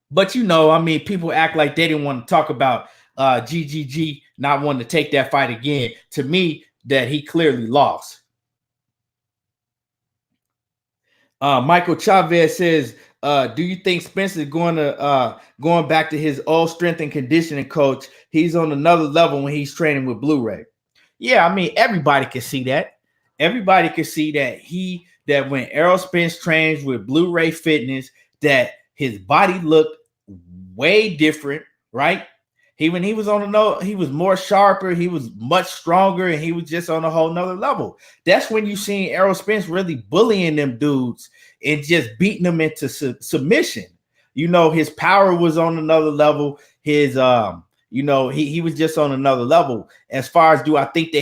But you know, I mean, people act like they didn't want to talk about GGG not wanting to take that fight again. To me, that he clearly lost. Michael Chavez says, do you think Spencer is going back to his old strength and conditioning coach? He's on another level when he's training with Blu-ray. Yeah, I mean, everybody can see that. Everybody can see that when Errol Spence trains with Blu-ray Fitness, that his body looked way different, right? When he was on the note, he was more sharper, he was much stronger, and he was just on a whole nother level. That's when you seen Errol Spence really bullying them dudes and just beating them into submission. You know, his power was on another level. His he was just on another level. As far as do I think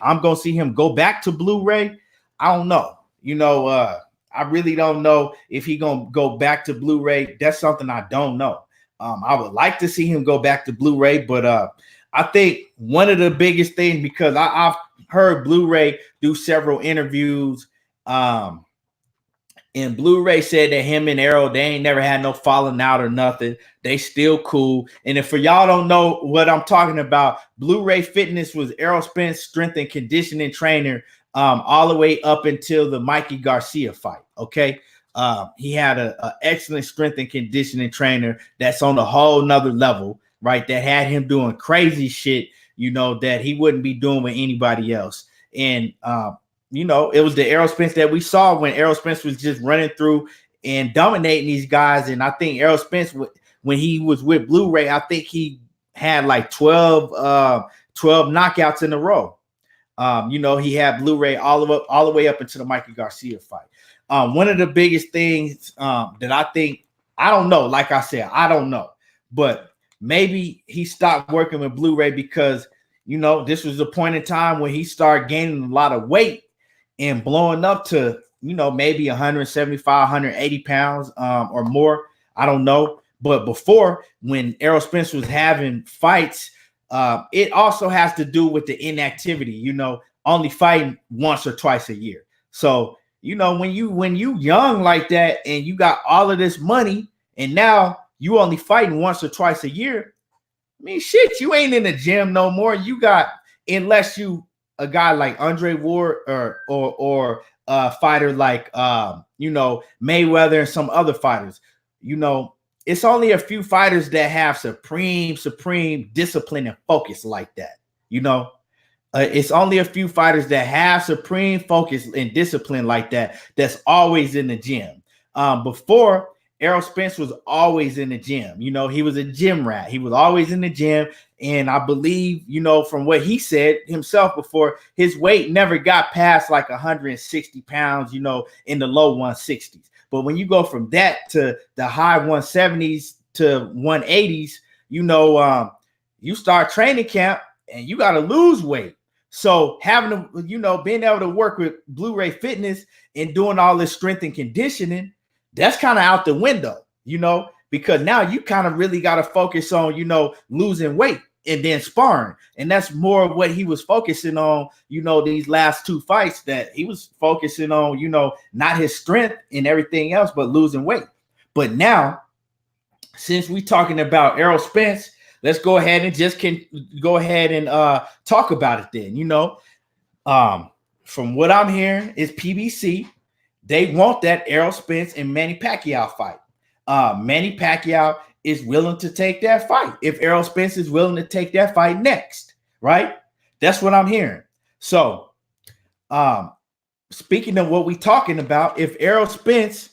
I'm gonna see him go back to Blu-ray? I don't know. I really don't know if he gonna go back to Blu-ray. That's something I don't know. I would like to see him go back to Blu-ray, but I think one of the biggest things, because I've heard Blu-ray do several interviews, and Blu-ray said that him and Errol, they ain't never had no falling out or nothing. They still cool. And if for y'all don't know what I'm talking about, Blu-ray Fitness was Errol Spence strength and conditioning trainer all the way up until the Mikey Garcia fight. Okay. He had an excellent strength and conditioning trainer that's on a whole nother level, right? That had him doing crazy shit, that he wouldn't be doing with anybody else. And, it was the Errol Spence that we saw when Errol Spence was just running through and dominating these guys. And I think Errol Spence, when he was with Blu-ray, I think he had like 12 knockouts in a row. He had Blu-ray all the way up into the Mikey Garcia fight. One of the biggest things that I think, I don't know, like I said, I don't know, but maybe he stopped working with Blu-ray because, this was a point in time when he started gaining a lot of weight and blowing up to, maybe 175, 180 pounds or more. I don't know. But before, when Errol Spence was having fights, it also has to do with the inactivity, only fighting once or twice a year. So, when you young like that and you got all of this money and now you only fighting once or twice a year, I mean, shit, you ain't in the gym no more. You got, unless you a guy like Andre Ward or a fighter like Mayweather and some other fighters, it's only a few fighters that have supreme discipline and focus like that. It's only a few fighters that have supreme focus and discipline like that. That's always in the gym. Before, Errol Spence was always in the gym. He was a gym rat. He was always in the gym. And I believe, from what he said himself before, his weight never got past like 160 pounds, in the low 160s. But when you go from that to the high 170s to 180s, you start training camp and you got to lose weight. So having to, being able to work with Blu-ray Fitness and doing all this strength and conditioning, that's kind of out the window, because now you kind of really got to focus on, losing weight and then sparring. And that's more of what he was focusing on, these last two fights, that he was focusing on, not his strength and everything else, but losing weight. But now, since we're talking about Errol Spence, let's go ahead and talk about it then. From what I'm hearing is PBC, they want that Errol Spence and Manny Pacquiao fight. Manny Pacquiao is willing to take that fight if Errol Spence is willing to take that fight next, right? That's what I'm hearing. So, speaking of what we're talking about, if Errol Spence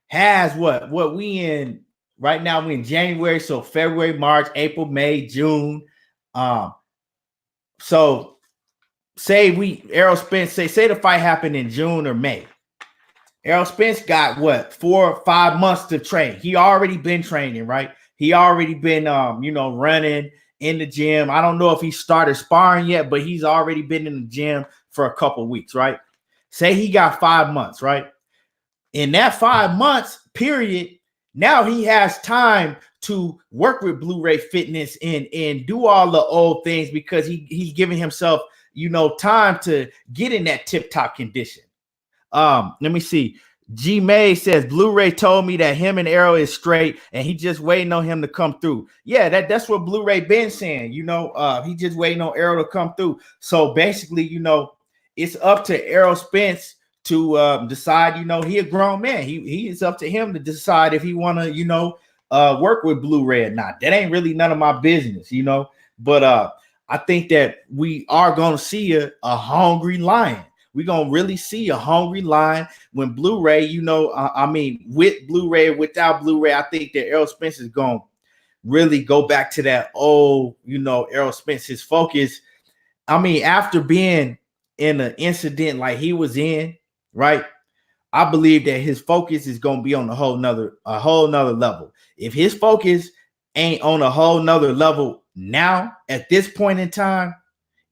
has what we in right now, we in January, so February, March, April, May, June. So say Errol Spence, say the fight happened in June or May. Errol Spence got 4 or 5 months to train. He already been training, right? He already been, running in the gym. I don't know if he started sparring yet, but he's already been in the gym for a couple of weeks, right? Say he got 5 months, right? In that 5 months period, now he has time to work with Blu-ray Fitness and do all the old things, because he's giving himself, time to get in that tip-top condition. Let me see. G May says Blu-ray told me that him and Arrow is straight and he just waiting on him to come through. Yeah, that's what Blu-ray been saying. He just waiting on Arrow to come through. So basically, it's up to Errol Spence to decide. He a grown man. He is up to him to decide if he want to work with Blu-ray or not. That ain't really none of my business, But I think that we are gonna see a hungry lion. We're going to really see a hungry lion when Blu-ray, with Blu-ray, without Blu-ray, I think that Errol Spence is going to really go back to that old, Errol Spence, his focus. After being in an incident like he was in, right? I believe that his focus is going to be on a whole nother level. If his focus ain't on a whole nother level now, at this point in time,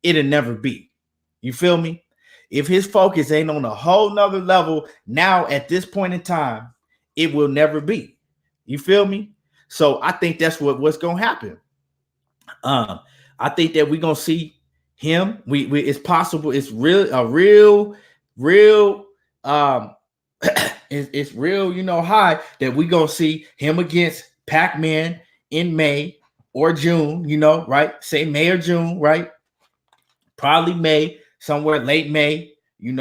it'll never be. You feel me? If his focus ain't on a whole nother level now at this point in time, it will never be. You feel me? So I think that's what's gonna happen. I think that we're gonna see him. It's possible. It's real. It's real. High that we're gonna see him against Pac-Man in May or June. Right? Say May or June. Right? Probably May. Somewhere late May, and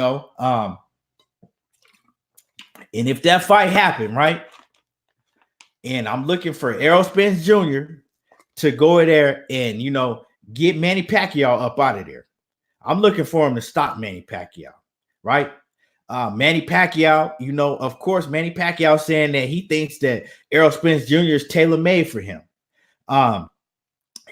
if that fight happened, right, and I'm looking for Errol Spence Jr. to go in there and, get Manny Pacquiao up out of there. I'm looking for him to stop Manny Pacquiao, right? Manny Pacquiao, of course, Manny Pacquiao saying that he thinks that Errol Spence Jr. is tailor-made for him.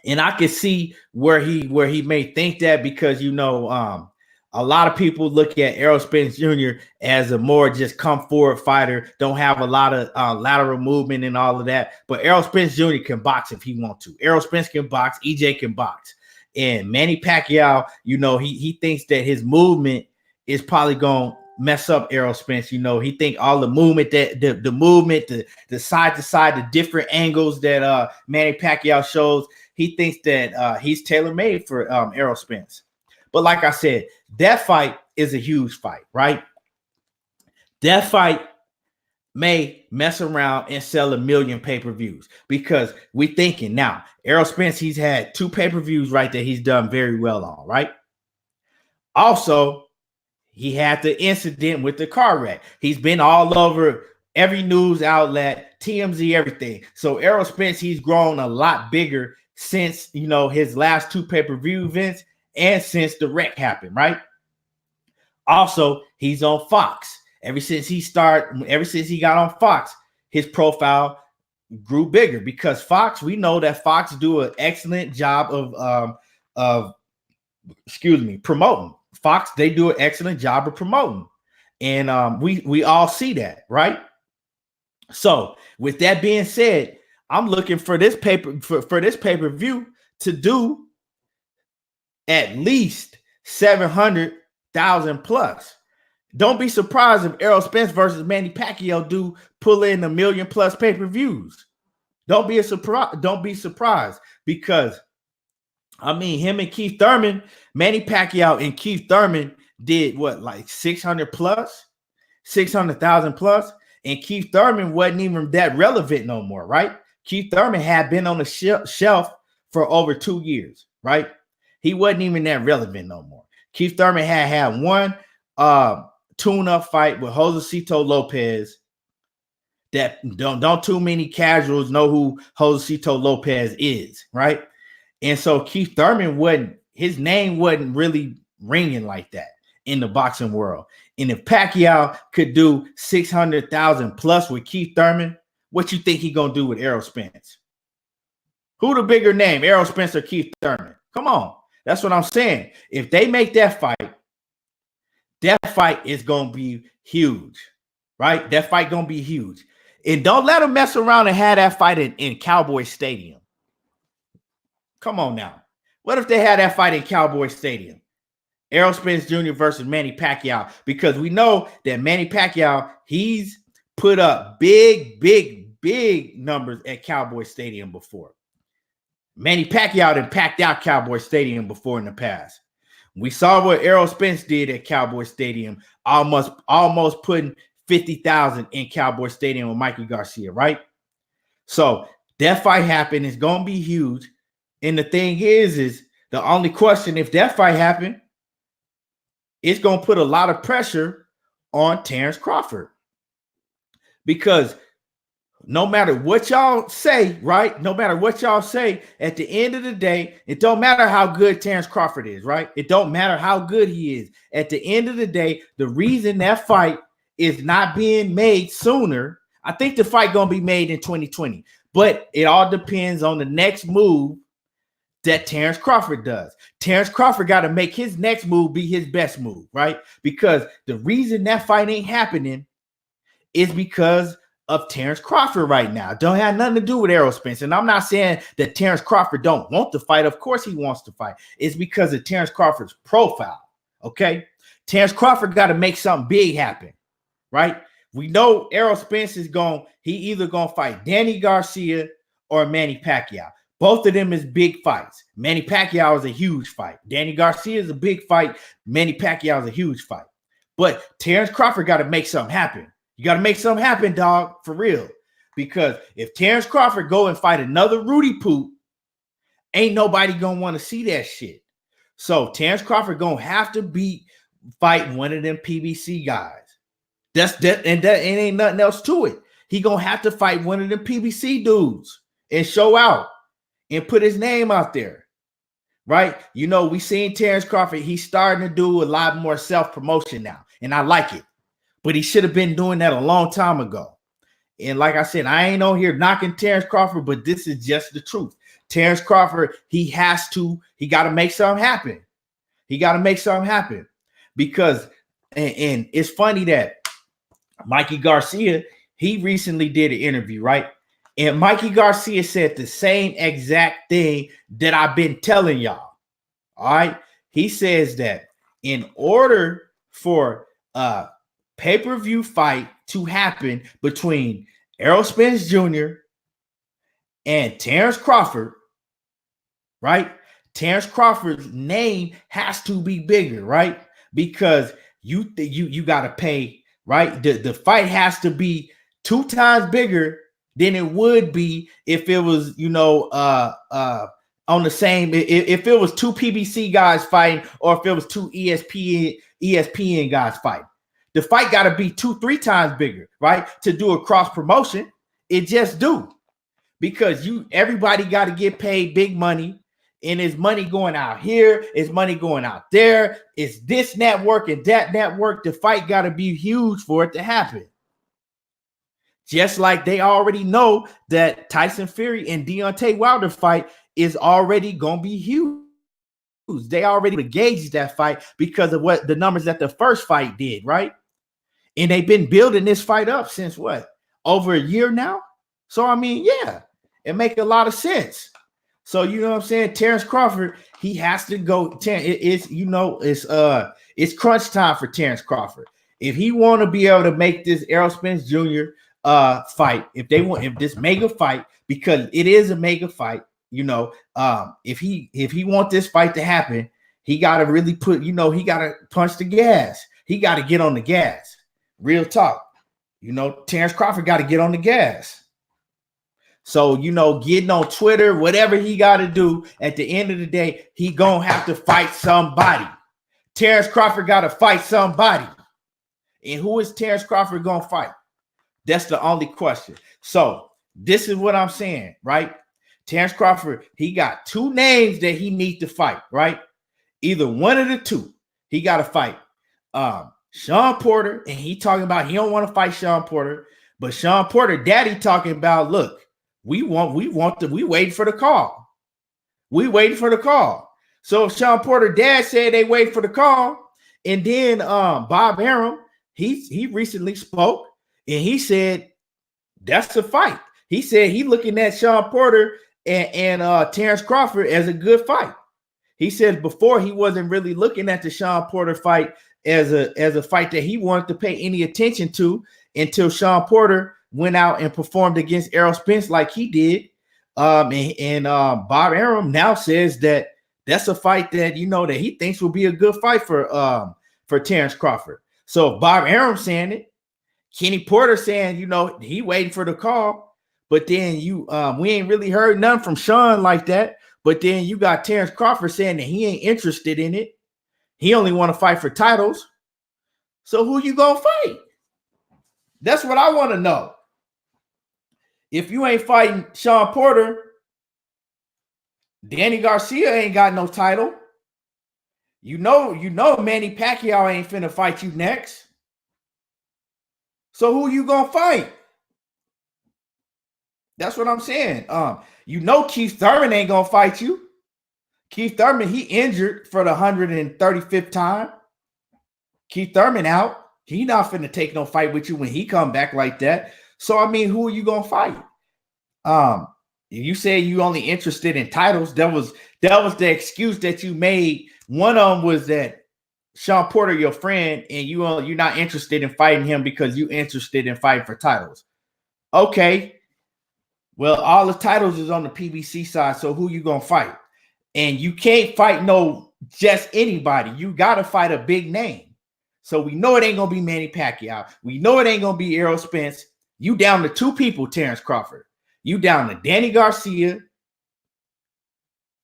And I can see where he may think that because, a lot of people look at Errol Spence Jr. as a more just come forward fighter, don't have a lot of lateral movement and all of that. But Errol Spence Jr. can box if he wants to. Errol Spence can box. EJ can box. And Manny Pacquiao, he thinks that his movement is probably going to mess up Errol Spence. He think all the movement, the movement, the side to side, the different angles that Manny Pacquiao shows, he thinks that he's tailor-made for Errol Spence. But like I said, that fight is a huge fight, right? That fight may mess around and sell 1 million pay-per-views because we thinking now, Errol Spence, he's had 2 pay-per-views, right, that he's done very well on, right? Also, he had the incident with the car wreck. He's been all over every news outlet, TMZ, everything. So Errol Spence, he's grown a lot bigger since, his last 2 pay-per-view events and since the wreck happened, right? Also, he's on Fox. Ever since he got on Fox, his profile grew bigger because Fox, we know that Fox do an excellent job of promoting. Fox, they do an excellent job of promoting. And we all see that, right? So with that being said, I'm looking for this pay-per-view to do at least 700,000 plus. Don't be surprised if Errol Spence versus Manny Pacquiao do pull in 1 million plus pay-per-views. Don't be surprised because him and Keith Thurman, Manny Pacquiao and Keith Thurman did what, like 600,000 plus, and Keith Thurman wasn't even that relevant no more, right? Keith Thurman had been on the shelf for over 2 years, right? He wasn't even that relevant no more. Keith Thurman had one tune-up fight with Josecito Lopez that don't too many casuals know who Josecito Lopez is, right? And so Keith Thurman his name wasn't really ringing like that in the boxing world. And if Pacquiao could do 600,000 plus with Keith Thurman, what you think he gonna do with Errol Spence? Who the bigger name, Errol Spence or Keith Thurman? Come on, that's what I'm saying. If they make that fight is gonna be huge, right? That fight gonna be huge. And don't let them mess around and have that fight in Cowboy Stadium. Come on now. What if they had that fight in Cowboy Stadium? Errol Spence Jr. versus Manny Pacquiao, because we know that Manny Pacquiao, he's put up big numbers at Cowboy Stadium before. Manny Pacquiao done packed out Cowboy Stadium before in the past. We saw what Errol Spence did at Cowboy Stadium, almost putting 50,000 in Cowboy Stadium with Mikey Garcia, right? So that fight happened. It's going to be huge. And the thing is the only question, if that fight happened, it's going to put a lot of pressure on Terrence Crawford. Because no matter what y'all say, right? No matter what y'all say, at the end of the day, it don't matter how good Terrence Crawford is, right? It don't matter how good he is. At the end of the day, the reason that fight is not being made sooner, I think the fight going to be made in 2020, but it all depends on the next move that Terrence Crawford does. Terrence Crawford got to make his next move be his best move, right? Because the reason that fight ain't happening is because of Terrence Crawford right now. Don't have nothing to do with Errol Spence. And I'm not saying that Terrence Crawford don't want to fight. Of course he wants to fight. It's because of Terrence Crawford's profile, okay? Terrence Crawford got to make something big happen, right? We know Errol Spence is either going to fight Danny Garcia or Manny Pacquiao. Both of them is big fights. Manny Pacquiao is a huge fight. Danny Garcia is a big fight. Manny Pacquiao is a huge fight. But Terrence Crawford got to make something happen. You got to make something happen, dog, for real. Because if Terrence Crawford go and fight another Rudy Poot, ain't nobody going to want to see that shit. So Terrence Crawford going to have to fight one of them PBC guys. And ain't nothing else to it. He going to have to fight one of them PBC dudes and show out and put his name out there, right? You know, we seen Terrence Crawford. He's starting to do a lot more self-promotion now, and I like it. But he should have been doing that a long time ago. And like I said, I ain't on here knocking Terrence Crawford, but this is just the truth. Terrence Crawford, he got to make something happen. He got to make something happen because, and it's funny that Mikey Garcia, he recently did an interview, right? And Mikey Garcia said the same exact thing that I've been telling y'all. All right. He says that in order for pay-per-view fight to happen between Errol Spence Jr. and Terrence Crawford, right? Terrence Crawford's name has to be bigger, right? Because you got to pay, right? The fight has to be 2 times bigger than it would be if it was, on the same, if it was 2 PBC guys fighting or if it was 2 ESPN guys fighting. The fight got to be 2-3 times bigger, right? To do a cross promotion. It just do. Because everybody got to get paid big money. And it's money going out here. It's money going out there. It's this network and that network. The fight got to be huge for it to happen. Just like they already know that Tyson Fury and Deontay Wilder fight is already going to be huge. They already gauged that fight because of what the numbers that the first fight did, right? And they've been building this fight up since what? Over a year now? So, I mean, yeah, it makes a lot of sense. So, you know what I'm saying? Terrence Crawford, he has to go. It's crunch time for Terrence Crawford. If he want to be able to make this Errol Spence Jr. Fight, if this mega fight, because it is a mega fight, if he want this fight to happen, he got to really he got to punch the gas. He got to get on the gas. Real talk. Terrence Crawford got to get on the gas. So, getting on Twitter, whatever he got to do, at the end of the day, he going to have to fight somebody. Terrence Crawford got to fight somebody. And who is Terrence Crawford going to fight? That's the only question. So, this is what I'm saying, right? Terrence Crawford, he got 2 names that he needs to fight, right? Either one of the 2. He got to fight Sean Porter, and he talking about he don't want to fight Sean Porter, but Sean Porter daddy talking about, look, we waiting for the call. We waiting for the call. So Sean Porter dad said they wait for the call, and then Bob Arum, he recently spoke, and he said that's a fight. He said he looking at Sean Porter and Terrence Crawford as a good fight. He said before he wasn't really looking at the Sean Porter fight as a fight that he wanted to pay any attention to until Sean Porter went out and performed against Errol Spence like he did. Bob Arum now says that that's a fight that that he thinks will be a good fight for Terrence Crawford. So if Bob Arum saying it, Kenny Porter saying, he waiting for the call, but then we ain't really heard nothing from Sean like that. But then you got Terrence Crawford saying that he ain't interested in it. He only want to fight for titles. So who you gonna fight? That's what I want to know. If you ain't fighting Sean Porter, Danny Garcia ain't got no title. You know Manny Pacquiao ain't finna fight you next. So who you gonna fight? That's what I'm saying. Keith Thurman ain't gonna fight you. Keith Thurman, he injured for the 135th time. Keith Thurman out. He not finna take no fight with you when he come back like that. So I mean, who are you gonna fight? You say you only interested in titles. That was the excuse that you made. One of them was that Sean Porter, your friend, and you're not interested in fighting him because you're interested in fighting for titles. Okay. Well, all the titles is on the PBC side, so who you gonna fight? And you can't fight just anybody. You gotta fight a big name. So we know it ain't gonna be Manny Pacquiao. We know it ain't gonna be Errol Spence. You down to two people, Terrence Crawford. You down to Danny Garcia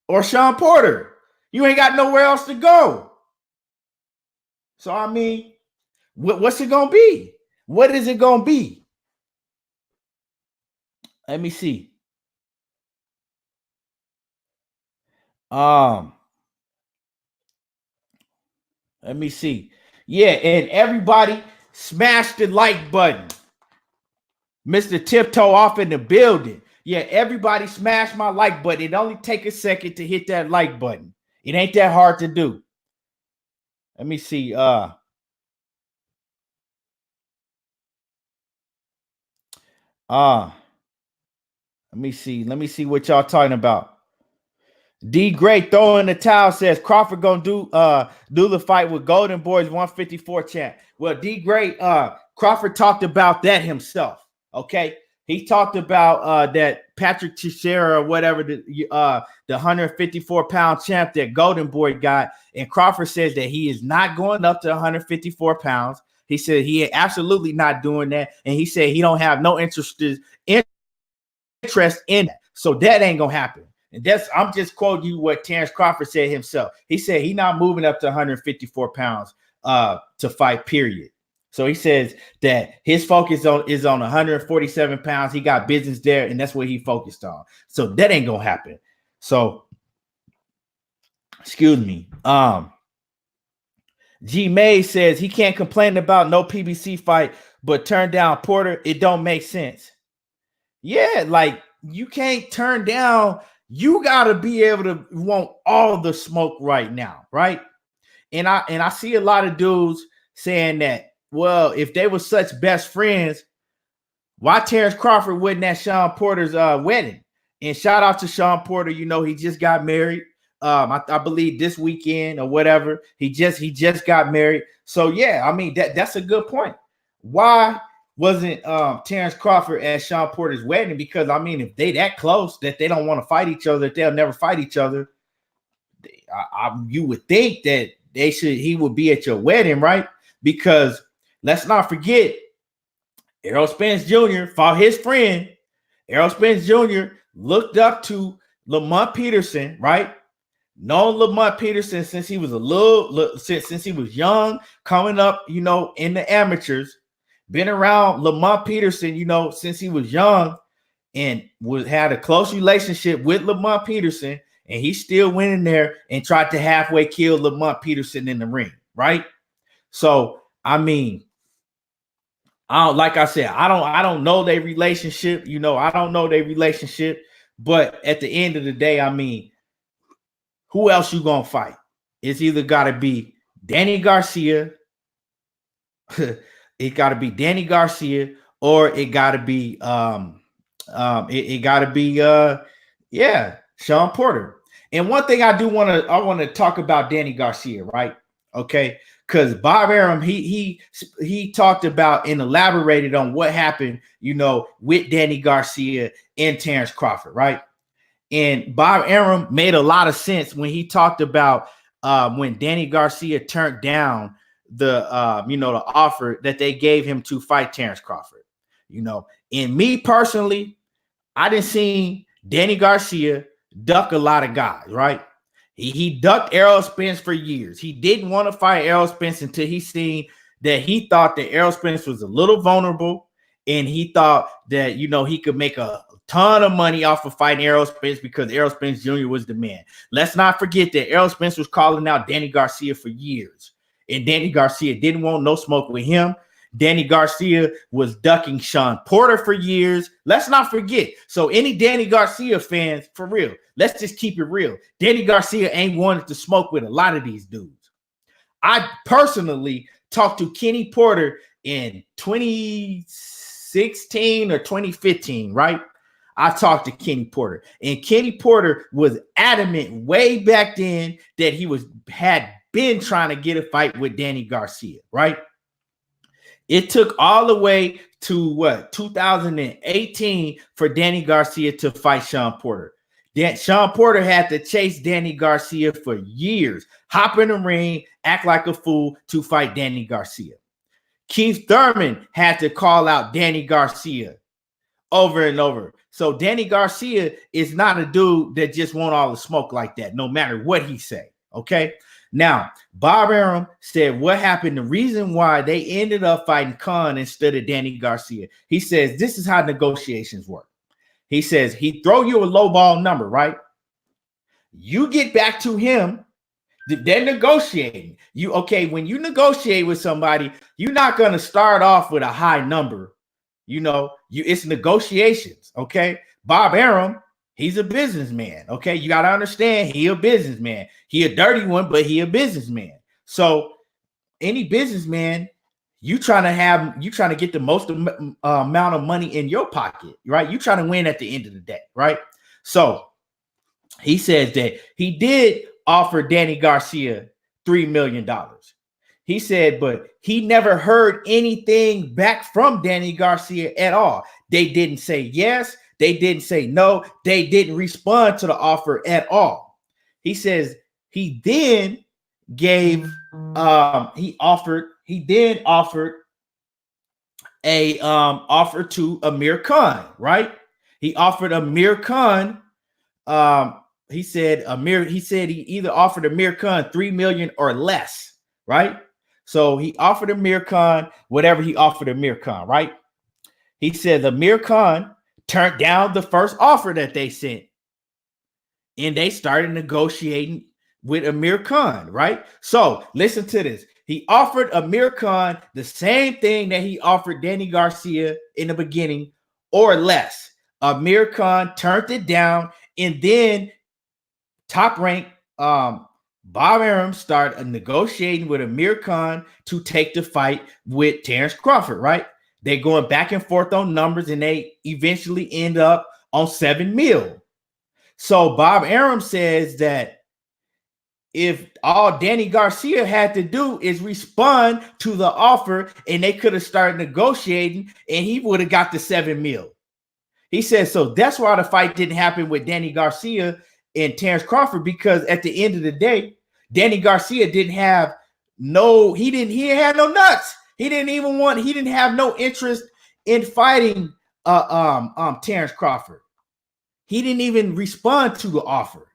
or Sean Porter. You ain't got nowhere else to go. So I mean, what's it gonna be? What is it gonna be? Let me see. Let me see. Yeah, and everybody smash the like button. Mr. Tiptoe off in the building. Yeah, everybody smash my like button. It only take a second to hit that like button. It ain't that hard to do. Let me see. Let me see. Let me see what y'all talking about. D Great throw in the towel says Crawford gonna do the fight with Golden Boy's 154 champ. Well, D Great, Crawford talked about that himself. Okay, he talked about that Patrick Teixeira or whatever, the 154-pound champ that Golden Boy got, and Crawford says that he is not going up to 154 pounds. He said he ain't absolutely not doing that, and he said he don't have no interest in that. So that ain't gonna happen. And I'm just quoting you what Terrence Crawford said himself. He said he's not moving up to 154 pounds to fight, period. So he says that his focus is on 147 pounds. He got business there, and that's what he focused on. So that ain't gonna happen. So, excuse me. G May says he can't complain about no PBC fight, but turn down Porter. It don't make sense. Yeah, like you can't turn down. You gotta be able to want all the smoke right now, right? And I see a lot of dudes saying that, well, if they were such best friends, why Terrence Crawford wasn't at Sean Porter's wedding? And shout out to Sean Porter. He just got married. I believe this weekend or whatever. He just got married. So yeah, I mean that's a good point. Why wasn't Terrence Crawford at Sean Porter's wedding? Because I mean, if they that close that they don't want to fight each other, that they'll never fight each other, you would think that he would be at your wedding, right? Because let's not forget, Errol Spence Jr. fought his friend. Errol Spence Jr. looked up to Lamont Peterson, right? Known Lamont Peterson since he was since he was young, coming up, in the amateurs. Been around Lamont Peterson, since he was young, and had a close relationship with Lamont Peterson, and he still went in there and tried to halfway kill Lamont Peterson in the ring, right? So, I mean, like I said, I don't know their relationship, I don't know their relationship, but at the end of the day, I mean, who else you gonna fight? It's either gotta be Danny Garcia. It got to be Danny Garcia, or it got to be Sean Porter. And one thing I want to talk about Danny Garcia, right? Okay, because Bob Arum he talked about and elaborated on what happened, with Danny Garcia and Terrence Crawford, right? And Bob Arum made a lot of sense when he talked about when Danny Garcia turned down the offer that they gave him to fight Terrence Crawford. And me personally, I didn't see Danny Garcia duck a lot of guys, right? He ducked Errol Spence for years. He didn't want to fight Errol Spence until he seen that he thought that Errol Spence was a little vulnerable, and he thought that, he could make a ton of money off of fighting Errol Spence because Errol Spence Jr. was the man. Let's not forget that Errol Spence was calling out Danny Garcia for years, and Danny Garcia didn't want no smoke with him. Danny Garcia was ducking Sean Porter for years. Let's not forget. So any Danny Garcia fans, for real, let's just keep it real. Danny Garcia ain't wanted to smoke with a lot of these dudes. I personally talked to Kenny Porter in 2016 or 2015, right? I talked to Kenny Porter, and Kenny Porter was adamant way back then that he had been trying to get a fight with Danny Garcia, right? It took all the way to 2018 for Danny Garcia to fight Sean Porter. Sean Porter had to chase Danny Garcia for years, hop in the ring, act like a fool to fight Danny Garcia. Keith Thurman had to call out Danny Garcia over and over. So Danny Garcia is not a dude that just want all the smoke like that, no matter what he say, okay? Now, Bob Arum said what happened, the reason why they ended up fighting Khan instead of Danny Garcia. He says this is how negotiations work. He says he throw you a low ball number, right? You get back to him, they're negotiating. When you negotiate with somebody, you're not going to start off with a high number. It's negotiations, okay? Bob Arum, he's a businessman, okay? You got to understand, he a businessman. He a dirty one, but he a businessman. So any businessman, you trying to get the most amount of money in your pocket, right? You trying to win at the end of the day, right? So he says that he did offer Danny Garcia $3 million. He said, but he never heard anything back from Danny Garcia at all. They didn't say yes. They didn't say no. They didn't respond to the offer at all. He says he then offered a offer to Amir Khan, right? He offered Amir Khan. He said he either offered Amir Khan $3 million or less, right? So he offered Amir Khan whatever he offered Amir Khan, right? He said Amir Khan turned down the first offer that they sent, and they started negotiating with Amir Khan, right? So listen to this. He offered Amir Khan the same thing that he offered Danny Garcia in the beginning or less. Amir Khan turned it down, and then Top Rank Bob Arum started negotiating with Amir Khan to take the fight with Terrence Crawford, right? They're going back and forth on numbers, and they eventually end up on $7 million. So Bob Arum says that if all Danny Garcia had to do is respond to the offer, and they could have started negotiating, and he would have got the $7 million. He says, so that's why the fight didn't happen with Danny Garcia and Terrence Crawford, because at the end of the day, Danny Garcia didn't have no nuts. He didn't have no interest in fighting Terrence Crawford. He didn't even respond to the offer.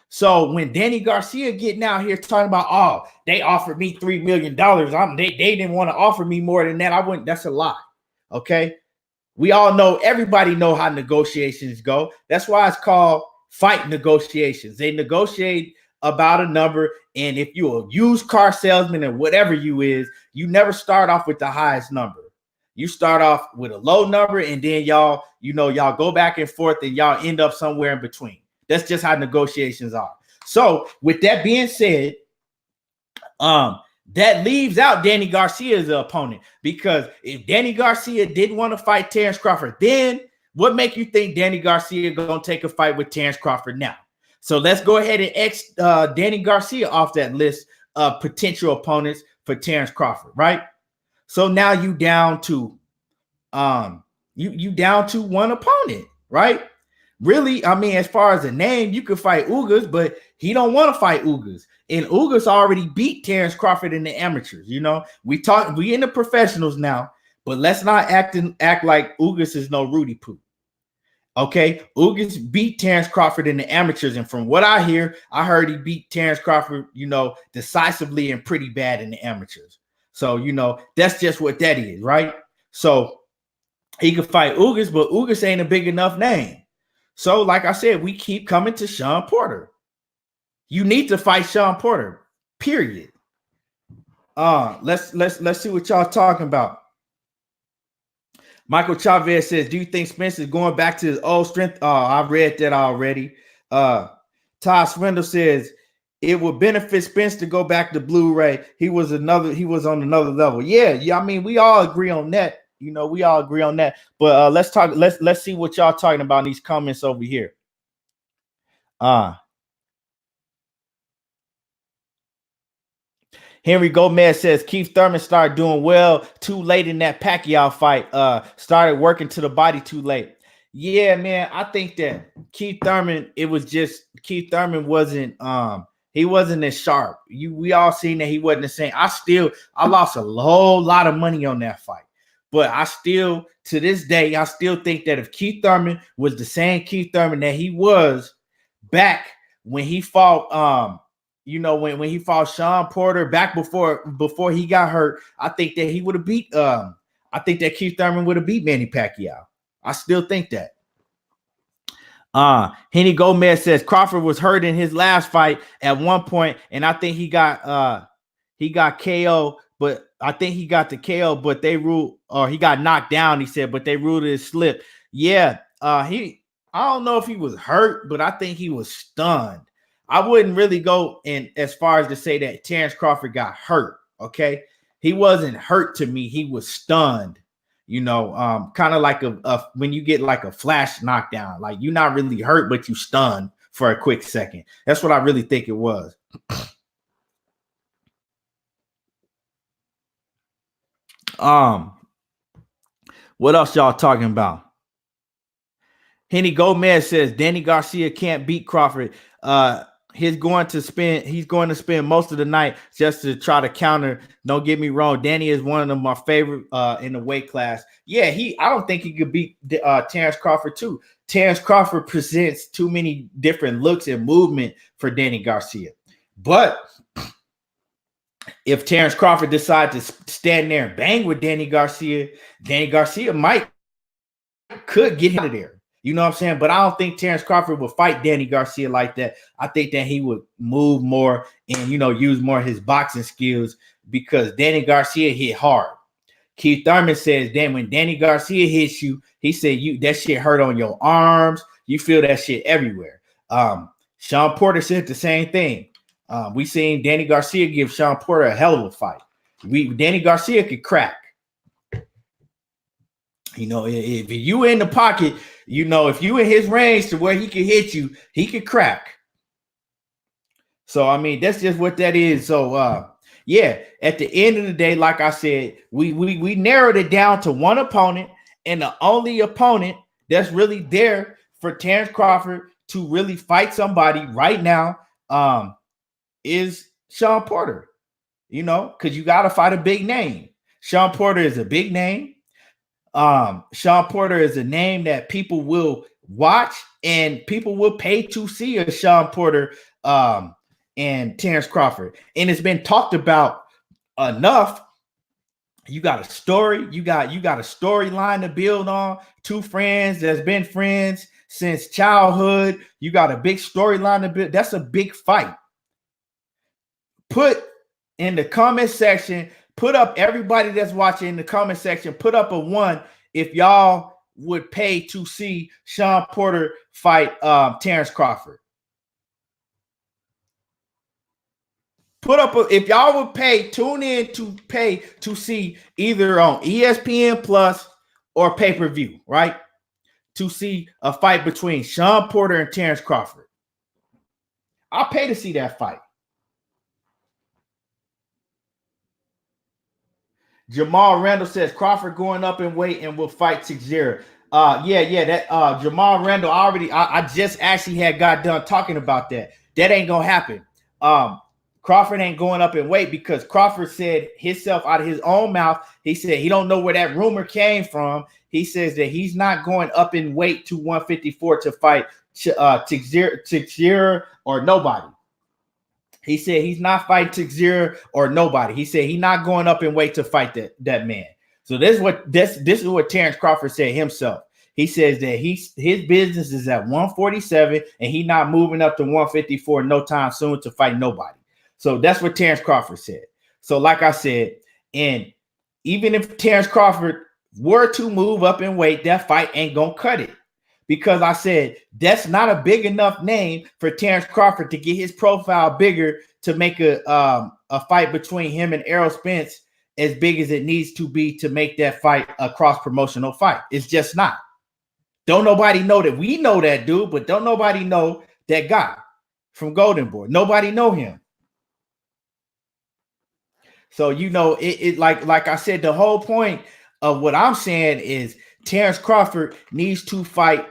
So when Danny Garcia getting out here talking about, oh, they offered me $3 million, they didn't want to offer me more than that, that's a lie. Okay. We all know, everybody know how negotiations go. That's why it's called fight negotiations. They negotiate about a number, and if you're a used car salesman or whatever you is, you never start off with the highest number. You start off with a low number, and then y'all go back and forth, and y'all end up somewhere in between. That's just how negotiations are. So with that being said, that leaves out Danny Garcia as the opponent, because if Danny Garcia didn't want to fight Terrence Crawford, then what make you think Danny Garcia gonna take a fight with Terrence Crawford now? So let's go ahead and X Danny Garcia off that list of potential opponents for Terrence Crawford, right? So now you down to you down to one opponent, right? really, I mean, as far as a name, you could fight Ugas, but he don't want to fight Ugas. And Ugas already beat Terrence Crawford in the amateurs. You know, we in the professionals now, but let's not act like Ugas is no Rudy Poo. Okay, Ugas beat Terrence Crawford in the amateurs, and from what I hear, I heard he beat Terrence Crawford, you know, decisively and pretty bad in the amateurs. So, you know, that's just what that is, right? So he could fight Ugas, but Ugas ain't a big enough name. So, like I said, we keep coming to Shawn Porter. You need to fight Shawn Porter. Period. Let's see what y'all talking about. Michael Chavez says, "Do you think Spence is going back to his old strength?" Oh, I read that already. Todd Swindle says it would benefit Spence to go back to Blu-ray. He was on another level. Yeah. I mean, we all agree on that. You know, we all agree on that. But let's talk. Let's see what y'all talking about in these comments over here. Henry Gomez says Keith Thurman started doing well too late in that Pacquiao fight. Started working to the body too late. Yeah, man. I think that Keith Thurman, Keith Thurman wasn't he wasn't as sharp. We all seen that he wasn't the same. I lost a whole lot of money on that fight. But to this day, I still think that if Keith Thurman was the same Keith Thurman that he was back when he fought when he fought Shawn Porter back before he got hurt, I think that he would have beat I think that Keith Thurman would have beat Manny Pacquiao. I still think that. Henny Gomez says Crawford was hurt in his last fight at one point, and I think he got KO, but I think he got the KO, but they ruled, or he got knocked down, he said, but they ruled it a slip. Yeah, I don't know if he was hurt, but I think he was stunned. I wouldn't really go in as far as to say that Terrence Crawford got hurt. Okay, he wasn't hurt to me. He was stunned. You know, kind of like a when you get like a flash knockdown, like you're not really hurt, but you stunned for a quick second. That's what I really think it was. What else y'all talking about? Henny Gomez says Danny Garcia can't beat Crawford. He's going to spend most of the night just to try to counter. Don't get me wrong, Danny is one of my favorite in the weight class. Yeah, I don't think he could beat Terrence Crawford too. Terrence Crawford presents too many different looks and movement for Danny Garcia. But if Terrence Crawford decides to stand there and bang with Danny Garcia could get him out of there. You know what I'm saying? But I don't think Terrence Crawford would fight Danny Garcia like that. I think that he would move more and, use more of his boxing skills because Danny Garcia hit hard. Keith Thurman says, when Danny Garcia hits you, he said that shit hurt on your arms. You feel that shit everywhere. Shawn Porter said the same thing. We seen Danny Garcia give Shawn Porter a hell of a fight. Danny Garcia could crack. If you in the pocket, if you in his range to where he can hit you, he could crack. So, I mean, that's just what that is. So, yeah, at the end of the day, like I said, we narrowed it down to one opponent, and the only opponent that's really there for Terrence Crawford to really fight somebody right now is Shawn Porter, because you got to fight a big name. Shawn Porter is a big name. Shawn Porter is a name that people will watch and people will pay to see a Shawn Porter and Terrence Crawford. And it's been talked about enough. You got a story, you got a storyline to build on. Two friends that's been friends since childhood. You got a big storyline to build. That's a big fight. Put in the comment section. Put up, everybody that's watching in the comment section, put up a 1 if y'all would pay to see Shawn Porter fight Terrence Crawford. Put up if y'all would tune in to pay to see either on ESPN Plus or pay-per-view, right? To see a fight between Shawn Porter and Terrence Crawford. I'll pay to see that fight. Jamal Randall says Crawford going up in weight and will fight 6-0. Yeah, that Jamal Randall I just actually had got done talking about that. That ain't gonna happen. Crawford ain't going up in weight because Crawford said himself out of his own mouth. He said he don't know where that rumor came from. He says that he's not going up in weight to 154 to fight Teixeira or nobody. He said he's not fighting Teixeira or nobody. He said he's not going up in weight to fight that man. So this is what Terrence Crawford said himself. He says that his business is at 147 and he's not moving up to 154 no time soon to fight nobody. So that's what Terrence Crawford said. So like I said, and even if Terrence Crawford were to move up in weight, that fight ain't gonna cut it. Because I said that's not a big enough name for Terrence Crawford to get his profile bigger to make a fight between him and Errol Spence as big as it needs to be to make that fight a cross-promotional fight. It's just not. Don't nobody know that. We know that dude, but don't nobody know that guy from Golden Boy. Nobody know him. So, it like I said, the whole point of what I'm saying is Terrence Crawford needs to fight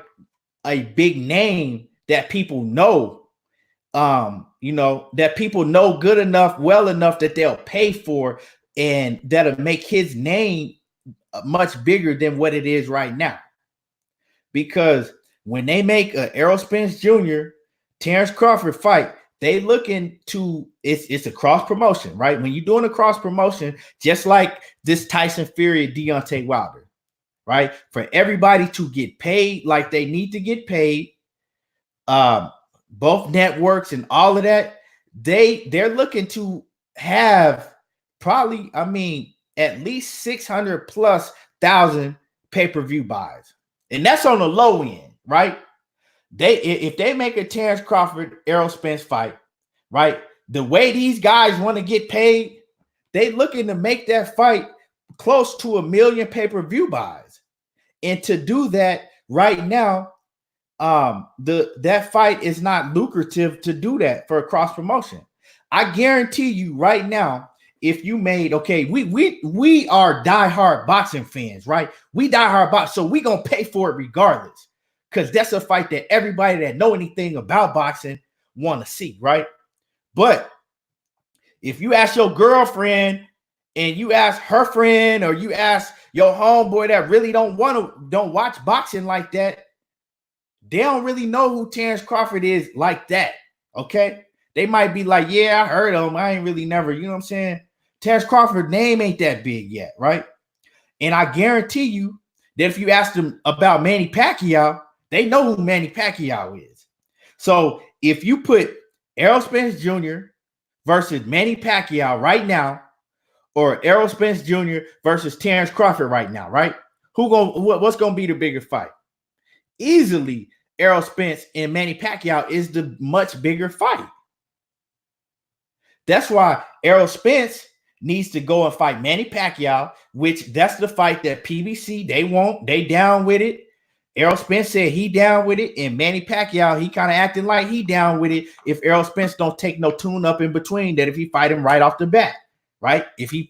a big name that people know, that people know good enough, well enough that they'll pay for, and that'll make his name much bigger than what it is right now. Because when they make a Errol Spence Jr., Terrence Crawford fight, they looking to it's a cross promotion, right? When you're doing a cross promotion, just like this Tyson Fury, Deontay Wilder, right? For everybody to get paid like they need to get paid, both networks and all of that, they're looking to have probably, at least 600 plus thousand pay-per-view buys. And that's on the low end, right? If they make a Terrence Crawford Errol Spence fight, right? The way these guys want to get paid, they looking to make that fight close to 1 million pay-per-view buys. And to do that right now, that fight is not lucrative to do that for a cross promotion. I guarantee you right now, if you made, we are diehard boxing fans, right? We diehard box, so we gonna pay for it regardless. Because that's a fight that everybody that know anything about boxing want to see, right? But if you ask your girlfriend and you ask her friend or you ask your homeboy that really don't watch boxing like that, they don't really know who Terrence Crawford is like that, okay? They might be like, yeah, I heard of him. I ain't really never, you know what I'm saying? Terrence Crawford's name ain't that big yet, right? And I guarantee you that if you ask them about Manny Pacquiao, they know who Manny Pacquiao is. So if you put Errol Spence Jr. versus Manny Pacquiao right now, or Errol Spence Jr. versus Terrence Crawford right now, right? What's gonna be the bigger fight? Easily, Errol Spence and Manny Pacquiao is the much bigger fight. That's why Errol Spence needs to go and fight Manny Pacquiao, which that's the fight that PBC they down with it. Errol Spence said he down with it, and Manny Pacquiao, he kind of acting like he down with it if Errol Spence don't take no tune up in between, that if he fight him right off the bat, right? If he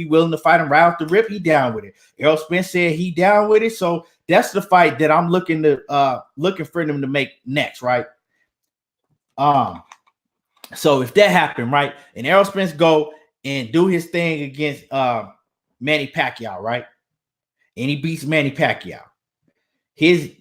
willing to fight him right off the rip, he down with it. Errol Spence said he down with it, so that's the fight that I'm looking for them to make next, right? So if that happened, right, and Errol Spence go and do his thing against Manny Pacquiao, right, and he beats Manny Pacquiao, his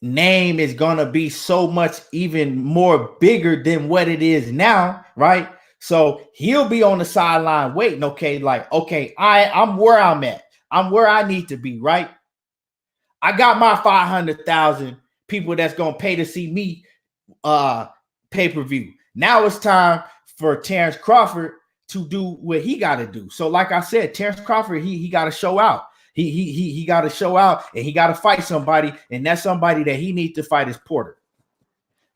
name is gonna be so much even more bigger than what it is now, right? So he'll be on the sideline waiting, I'm where I'm at. I'm where I need to be, right? I got my 500,000 people that's gonna pay to see me pay-per-view. Now it's time for Terrence Crawford to do what he got to do. So like I said, Terrence Crawford, he got to show out. He got to show out, and he got to fight somebody, and that somebody that he needs to fight is Porter.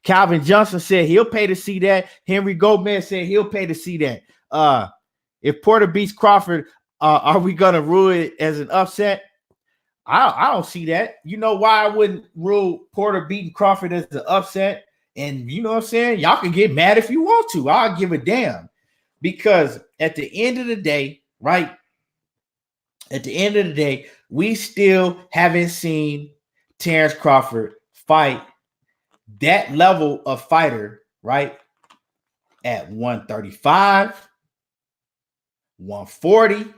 Calvin Johnson said he'll pay to see that. Henry Gomez said he'll pay to see that. If Porter beats Crawford, are we gonna rule it as an upset? I don't see that. You know why I wouldn't rule Porter beating Crawford as an upset? And you know what I'm saying? Y'all can get mad if you want to. I'll give a damn. Because at the end of the day, right? At the end of the day, we still haven't seen Terrence Crawford fight that level of fighter, right? At 135, 140,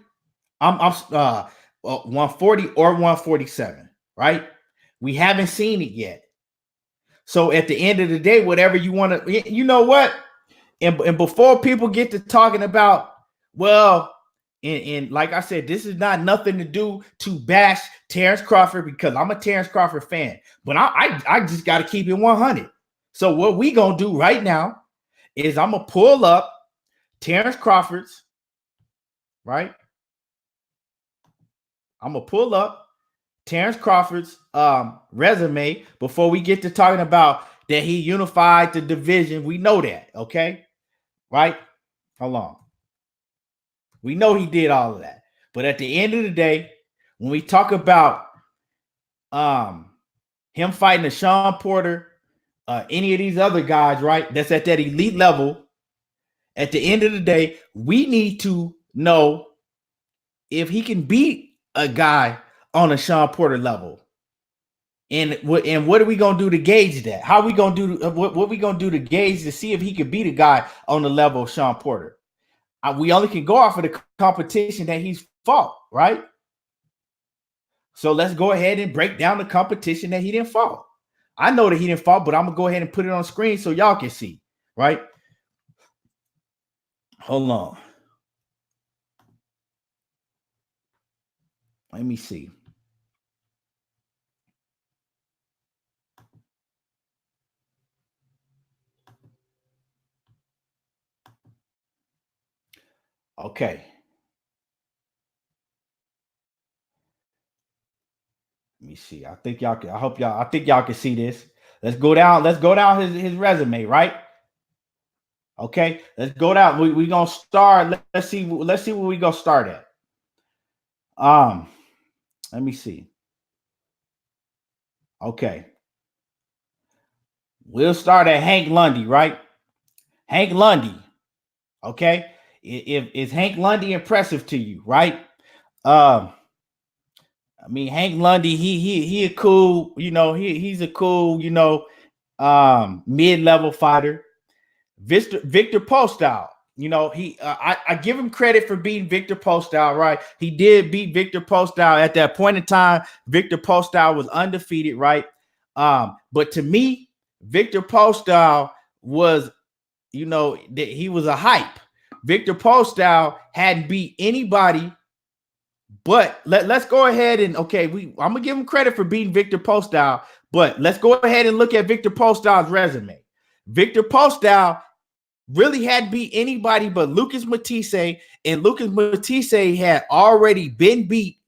140 or 147, right? We haven't seen it yet. So at the end of the day, whatever you want to, you know what? And before people get to talking about, well, and like I said, this is not nothing to do to bash Terrence Crawford, because I'm a Terrence Crawford fan, but I just got to keep it 100. So what we gonna do right now is I'm gonna pull up Terrence Crawford's, right? I'm gonna pull up Terrence Crawford's resume before we get to talking about that he unified the division. We know that, okay? Right? Hold on. We know he did all of that. But at the end of the day, when we talk about him fighting a Sean Porter, any of these other guys, right, that's at that elite level, at the end of the day, we need to know if he can beat a guy on a Sean Porter level. And what are we gonna do to gauge that? How are we gonna do what we gonna do to gauge to see if he could beat a guy on the level of Sean Porter? We only can go off of the competition that he's fought, right? So let's go ahead and break down the competition that he didn't fight. I know that he didn't fight, but I'm gonna go ahead and put it on screen so y'all can see, right? Hold on. Let me see. Okay. Let me see. I think y'all can see this. Let's go down his resume, right? Okay, let's go down. We gonna start. Let's see where we gonna start at. Let me see. Okay. We'll start at Hank Lundy, right? Hank Lundy. Okay. Is Hank Lundy impressive to you, right? I mean, Hank Lundy, he a cool, he's a cool, mid-level fighter. Victor Postol, I give him credit for beating Victor Postol, right? He did beat Victor Postol at that point in time. Victor Postol was undefeated, right? But to me, Victor Postol was, he was a hype. Victor Postol hadn't beat anybody. But let's go ahead and I'm gonna give him credit for beating Victor Postol, but let's go ahead and look at Victor Postol's resume. Victor Postol really hadn't beat anybody but Lucas Matisse, and Lucas Matisse had already been beat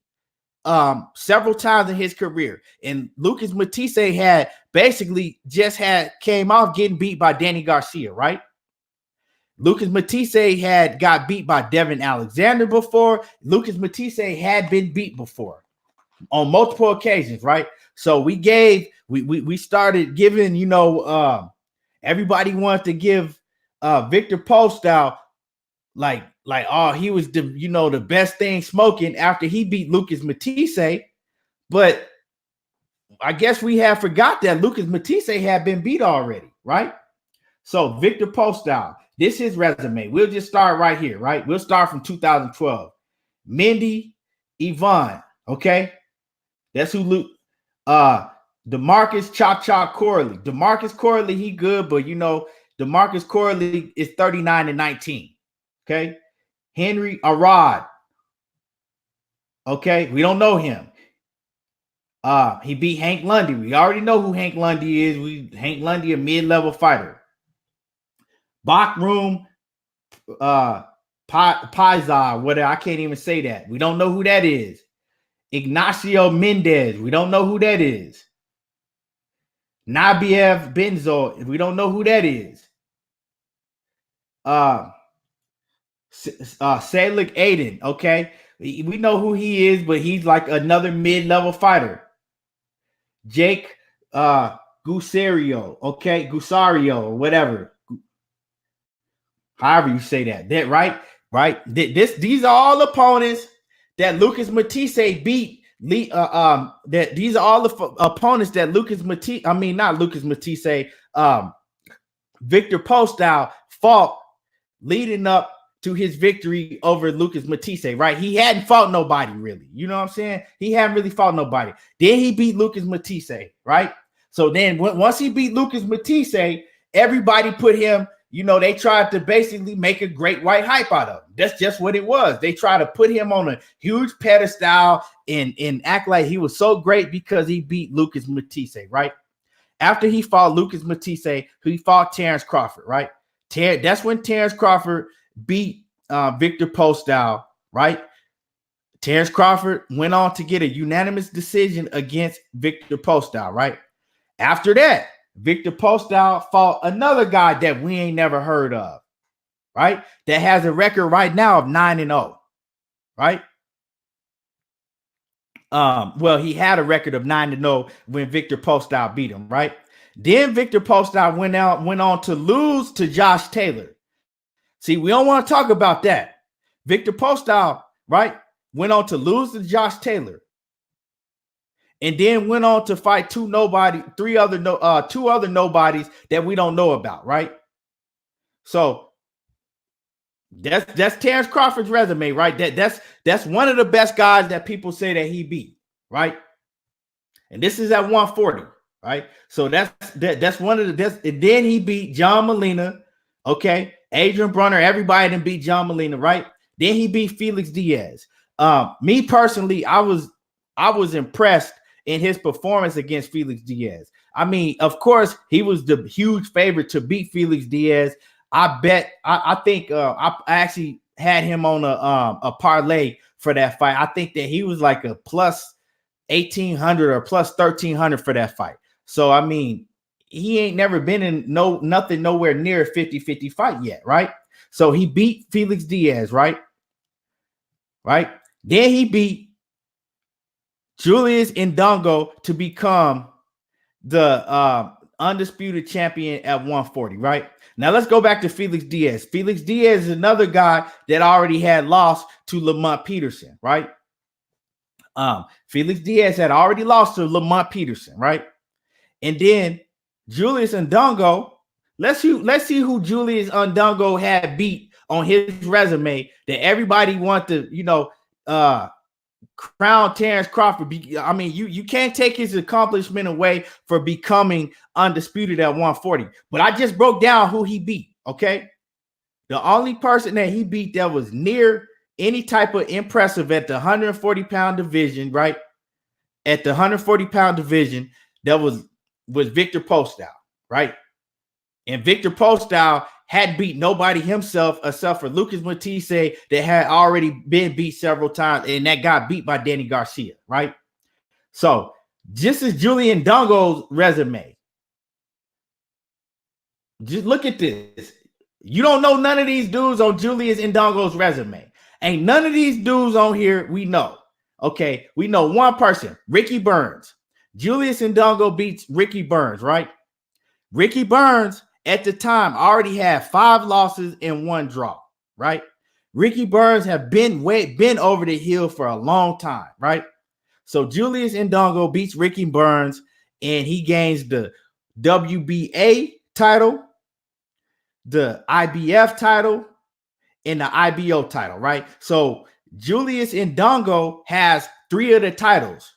several times in his career. And Lucas Matisse had basically came off getting beat by Danny Garcia, right? Lucas Matisse had got beat by Devin Alexander before. Lucas Matisse had been beat before on multiple occasions, right? So we started giving, everybody wanted to give Victor Postol like he was the best thing smoking after he beat Lucas Matisse. But I guess we have forgot that Lucas Matisse had been beat already, right? So Victor Postol, this is his resume. We'll just start right here, right? We'll start from 2012. Mindy Yvonne, okay? That's who Luke. DeMarcus Cha Corley. DeMarcus Corley, he good, but DeMarcus Corley is 39-19. Okay. Henry Arad. Okay, we don't know him. He beat Hank Lundy. We already know who Hank Lundy is. Hank Lundy, a mid-level fighter. Bakroom Pizar, whatever. I can't even say that. We don't know who that is. Ignacio Mendez. We don't know who that is. Nabiev Benzo. We don't know who that is. Salik Aiden. Okay. We know who he is, but he's like another mid-level fighter. Jake Gusario. Okay. Gusario or whatever. However you say that. That right? These are all opponents that Lucas Matisse beat That these are all the opponents that Victor Postol fought leading up to his victory over Lucas Matisse, right? He hadn't fought nobody really. You know what I'm saying? He hadn't really fought nobody. Then he beat Lucas Matisse, right? So then once he beat Lucas Matisse, everybody put him, they tried to basically make a great white hype out of him. That's just what it was. They tried to put him on a huge pedestal and act like he was so great because he beat Lucas Matisse, right? After he fought Lucas Matisse, he fought Terrence Crawford, right? That's when Terrence Crawford beat Victor Postol, right? Terrence Crawford went on to get a unanimous decision against Victor Postol, right? After that, Victor Postol fought another guy that we ain't never heard of, right? That has a record right now of 9-0, right? Well, he had a record of 9-0 when Victor Postol beat him, right? Then Victor Postol went on to lose to Josh Taylor. See, we don't want to talk about that. Victor Postol, right, went on to lose to Josh Taylor. And then went on to fight two other nobodies that we don't know about, right? So that's Terrence Crawford's resume, right? That's one of the best guys that people say that he beat, right? And this is at 140, right? So that's one of the and then he beat John Molina, okay? Adrian Brunner, everybody didn't beat John Molina, right? Then he beat Felix Diaz. Me personally, I was impressed in his performance against Felix Diaz. I mean, of course, he was the huge favorite to beat Felix Diaz. I think I actually had him on a parlay for that fight. I think that he was like a plus 1,800 or plus 1,300 for that fight. So, I mean, he ain't never been in nothing nowhere near a 50-50 fight yet, right? So he beat Felix Diaz, right? Right? Then he beat Julius Indongo to become the undisputed champion at 140, right? Now let's go back to Felix Diaz. Felix Diaz is another guy that already had lost to Lamont Peterson, right? Felix Diaz had already lost to Lamont Peterson, right? And then Julius Indongo, let's see who Julius Indongo had beat on his resume that everybody wanted to, crown Terrence Crawford. I mean, you can't take his accomplishment away for becoming undisputed at 140. But I just broke down who he beat, okay? The only person that he beat that was near any type of impressive at the 140-pound division, right? At the 140-pound division, that was Victor Postol, right? And Victor Postol had beat nobody himself except for Lucas Matisse that had already been beat several times, and that got beat by Danny Garcia, right? So this is Julian Indongo's resume. Just look at this. You don't know none of these dudes on Julius Indongo's resume. Ain't none of these dudes on here we know. Okay, we know one person, Ricky Burns. Julius Indongo beats Ricky Burns, right? Ricky Burns at the time already had 5 losses and 1 draw, right? Ricky Burns have been over the hill for a long time, right? So Julius Indongo beats Ricky Burns and he gains the WBA title, the IBF title, and the IBO title, right? So Julius Indongo has 3 of the titles.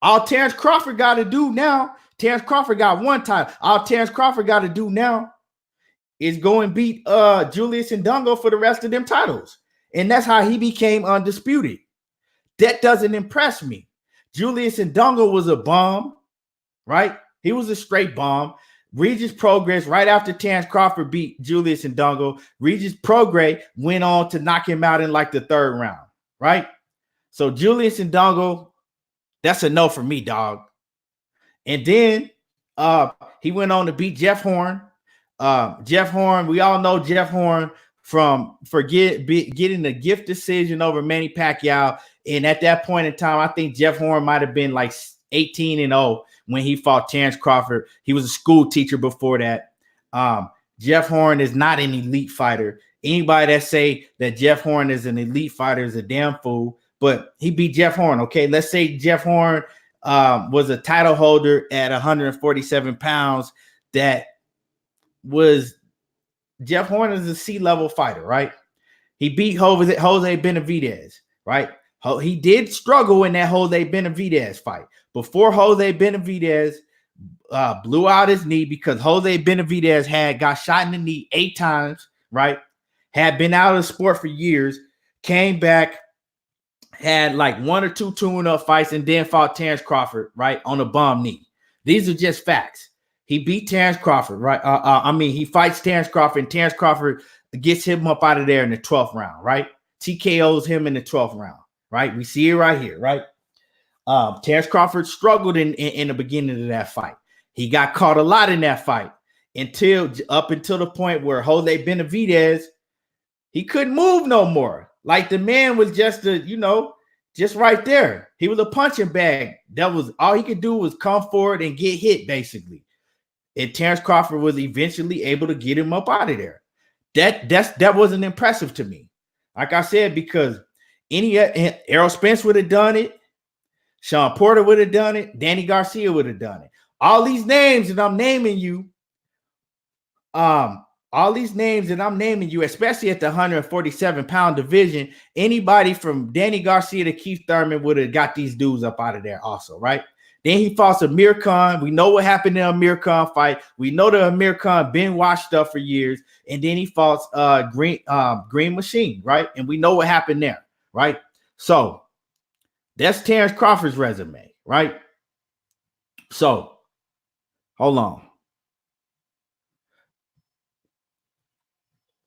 All Terrence Crawford got to do now, Terrence Crawford got 1 title. All Terrence Crawford got to do now is go and beat Julius Indongo for the rest of them titles. And that's how he became undisputed. That doesn't impress me. Julius Indongo was a bomb, right? He was a straight bomb. Regis Prograis, right after Terrence Crawford beat Julius Indongo, Regis Prograis went on to knock him out in like the 3rd round, right? So Julius Indongo, that's a no for me, dog. And then he went on to beat Jeff Horn. Jeff Horn, we all know Jeff Horn for getting the gift decision over Manny Pacquiao. And at that point in time, I think Jeff Horn might have been like 18-0 when he fought Terrence Crawford. He was a school teacher before that. Jeff Horn is not an elite fighter. Anybody that say that Jeff Horn is an elite fighter is a damn fool. but he beat Jeff Horn. Okay, let's say Jeff Horn was a title holder at 147 pounds. That was Jeff Horn is a C-level fighter, right? He beat Jose Benavidez, right? He did struggle in that Jose Benavidez fight. Before Jose Benavidez blew out his knee because Jose Benavidez got shot in the knee 8 times, right? Had been out of the sport for years, came back, had like 1 or 2 tune-up fights, and then fought Terrence Crawford, right, on a bum knee. These are just facts. He beat Terrence Crawford, right? He fights Terrence Crawford, and Terrence Crawford gets him up out of there in the 12th round, right? TKOs him in the 12th round, right? We see it right here, right? Terrence Crawford struggled in the beginning of that fight. He got caught a lot in that fight until the point where Jose Benavidez, he couldn't move no more. Like the man was just just right there. He was a punching bag. That was all he could do was come forward and get hit, basically. And Terrence Crawford was eventually able to get him up out of there. That wasn't impressive to me. Like I said, because Errol Spence would have done it, Sean Porter would have done it, Danny Garcia would have done it. All these names that I'm naming you, especially at the 147-pound division, anybody from Danny Garcia to Keith Thurman would have got these dudes up out of there also, right? Then he fought Amir Khan. We know what happened in the Amir Khan fight. We know that Amir Khan been washed up for years. And then he fought Green Machine, right? And we know what happened there, right? So that's Terrence Crawford's resume, right? So hold on.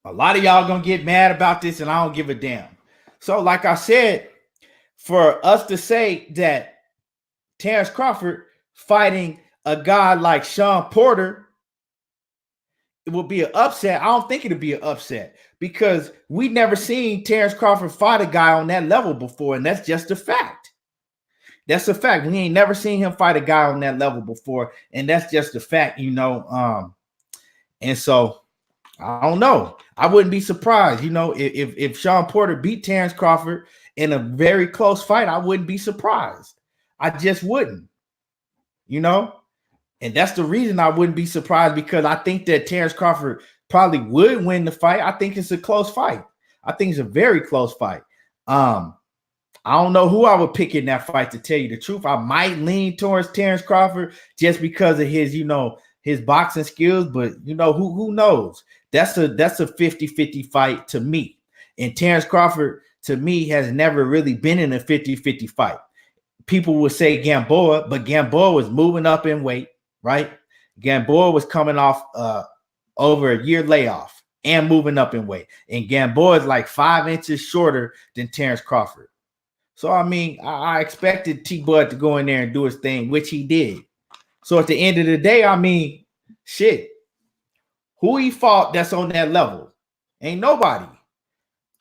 A lot of y'all gonna get mad about this, and I don't give a damn. So, like I said, for us to say that Terrence Crawford fighting a guy like Sean Porter, it will be an upset. I don't think it'll be an upset because we never seen Terrence Crawford fight a guy on that level before, and that's just a fact. That's a fact. We ain't never seen him fight a guy on that level before, and that's just a fact, And so I don't know. I wouldn't be surprised, if Sean Porter beat Terrence Crawford in a very close fight. I wouldn't be surprised. I just wouldn't, and that's the reason I wouldn't be surprised, because I think that Terrence Crawford probably would win the fight. I think it's a close fight. I think it's a very close fight. I don't know who I would pick in that fight, to tell you the truth. I might lean towards Terrence Crawford just because of his, his boxing skills, but who knows? That's a 50-50 fight to me. And Terrence Crawford, to me, has never really been in a 50-50 fight. People would say Gamboa, but Gamboa was moving up in weight, right? Gamboa was coming off over a year layoff and moving up in weight. And Gamboa is like 5 inches shorter than Terrence Crawford. So, I expected T-Bud to go in there and do his thing, which he did. So at the end of the day, shit, who he fought that's on that level? Ain't nobody.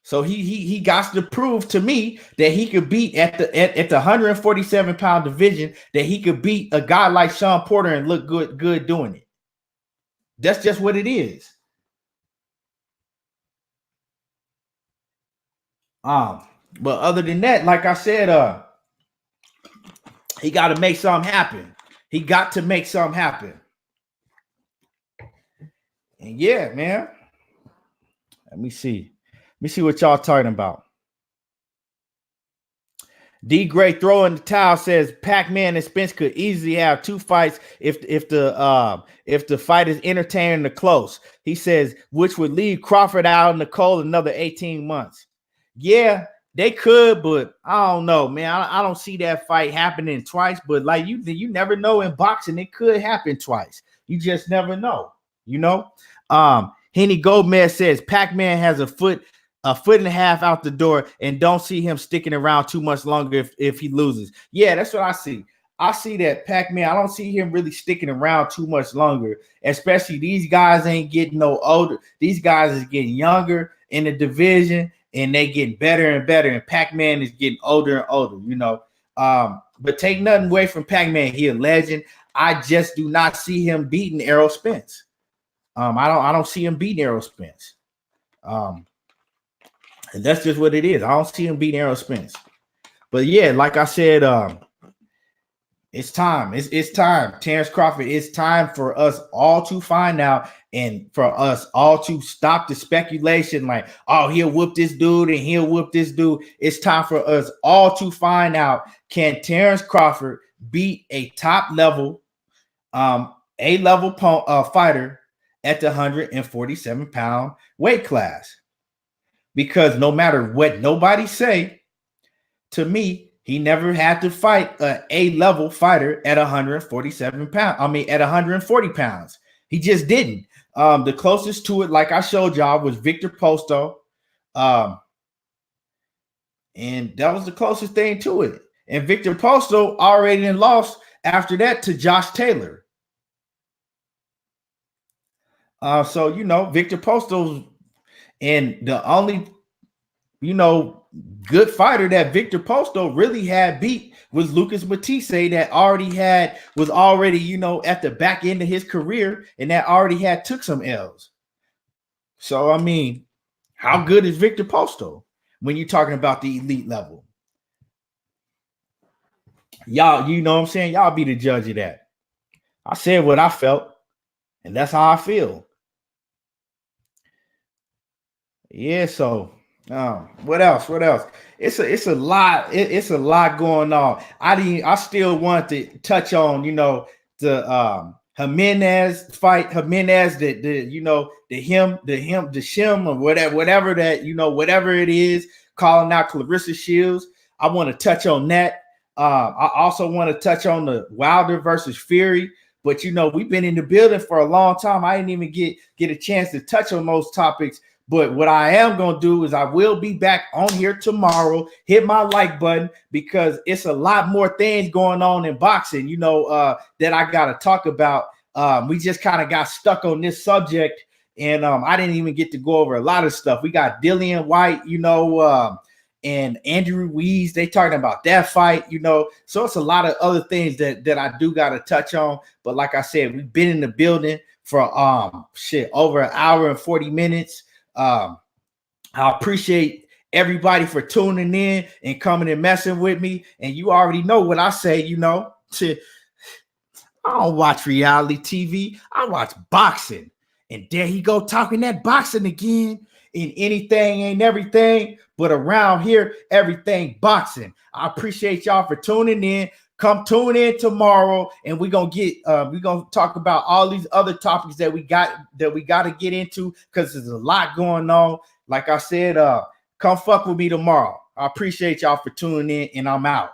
So he got to prove to me that he could beat at the 147-pound division, that he could beat a guy like Sean Porter and look good doing it. That's just what it is. But other than that, like I said, he got to make something happen. He got to make something happen. And yeah, man. Let me see what y'all talking about. D Gray throwing the towel says Pac-Man and Spence could easily have 2 fights if the fight is entertaining or close. He says, which would leave Crawford out in the cold another 18 months. Yeah, they could, but I don't know, man. I don't see that fight happening twice. But like you never know in boxing, it could happen twice. You just never know, Henny Gomez says Pac-Man has a foot and a half out the door, and don't see him sticking around too much longer if he loses. Yeah, that's what I see. I see that Pac-Man, I don't see him really sticking around too much longer, especially these guys ain't getting no older. These guys is getting younger in the division, and they getting better and better, and Pac-Man is getting older and older, But take nothing away from Pac-Man. He a legend. I just do not see him beating Errol Spence. I don't see him beating Errol Spence. And that's just what it is. I don't see him beating Errol Spence. But yeah, like I said, it's time. It's time. Terrence Crawford, it's time for us all to find out and for us all to stop the speculation like, oh, he'll whoop this dude and he'll whoop this dude. It's time for us all to find out, can Terrence Crawford beat a top level, A-level fighter at the 147-pound weight class? Because no matter what nobody say, to me, he never had to fight an A-level fighter at 147 pounds. I mean, at 140 pounds. He just didn't. The closest to it, like I showed y'all, was Victor Posto. And that was the closest thing to it. And Victor Posto already lost after that to Josh Taylor. So, Victor Posto's, and the only, good fighter that Victor Posto really had beat was Lucas Matisse, that was already at the back end of his career, and that already had took some L's. So, I mean, how good is Victor Posto when you're talking about the elite level? Y'all, you know what I'm saying? Y'all be the judge of that. I said what I felt, and that's how I feel. Yeah, so what else? It's a lot. It's a lot going on. I still want to touch on, the Jimenez fight, Jimenez, the shim or whatever that, whatever it is, calling out Clarissa Shields. I want to touch on that. I also want to touch on the Wilder versus Fury. But we've been in the building for a long time. I didn't even get a chance to touch on those topics. But what I am going to do is I will be back on here tomorrow. Hit my like button, because it's a lot more things going on in boxing, that I got to talk about. We just kind of got stuck on this subject, and I didn't even get to go over a lot of stuff. We got Dillian White, and Andrew Ruiz. They talking about that fight, So it's a lot of other things that I do got to touch on. But like I said, we've been in the building for over an hour and 40 minutes. I appreciate everybody for tuning in and coming and messing with me. And you already know what I say, I don't watch reality TV. I watch boxing. And there he go talking that boxing again. And anything ain't everything, but around here, everything boxing. I appreciate y'all for tuning in. Come tune in tomorrow, and we're gonna talk about all these other topics that we got to get into, because there's a lot going on. Like I said, come fuck with me tomorrow. I appreciate y'all for tuning in, and I'm out.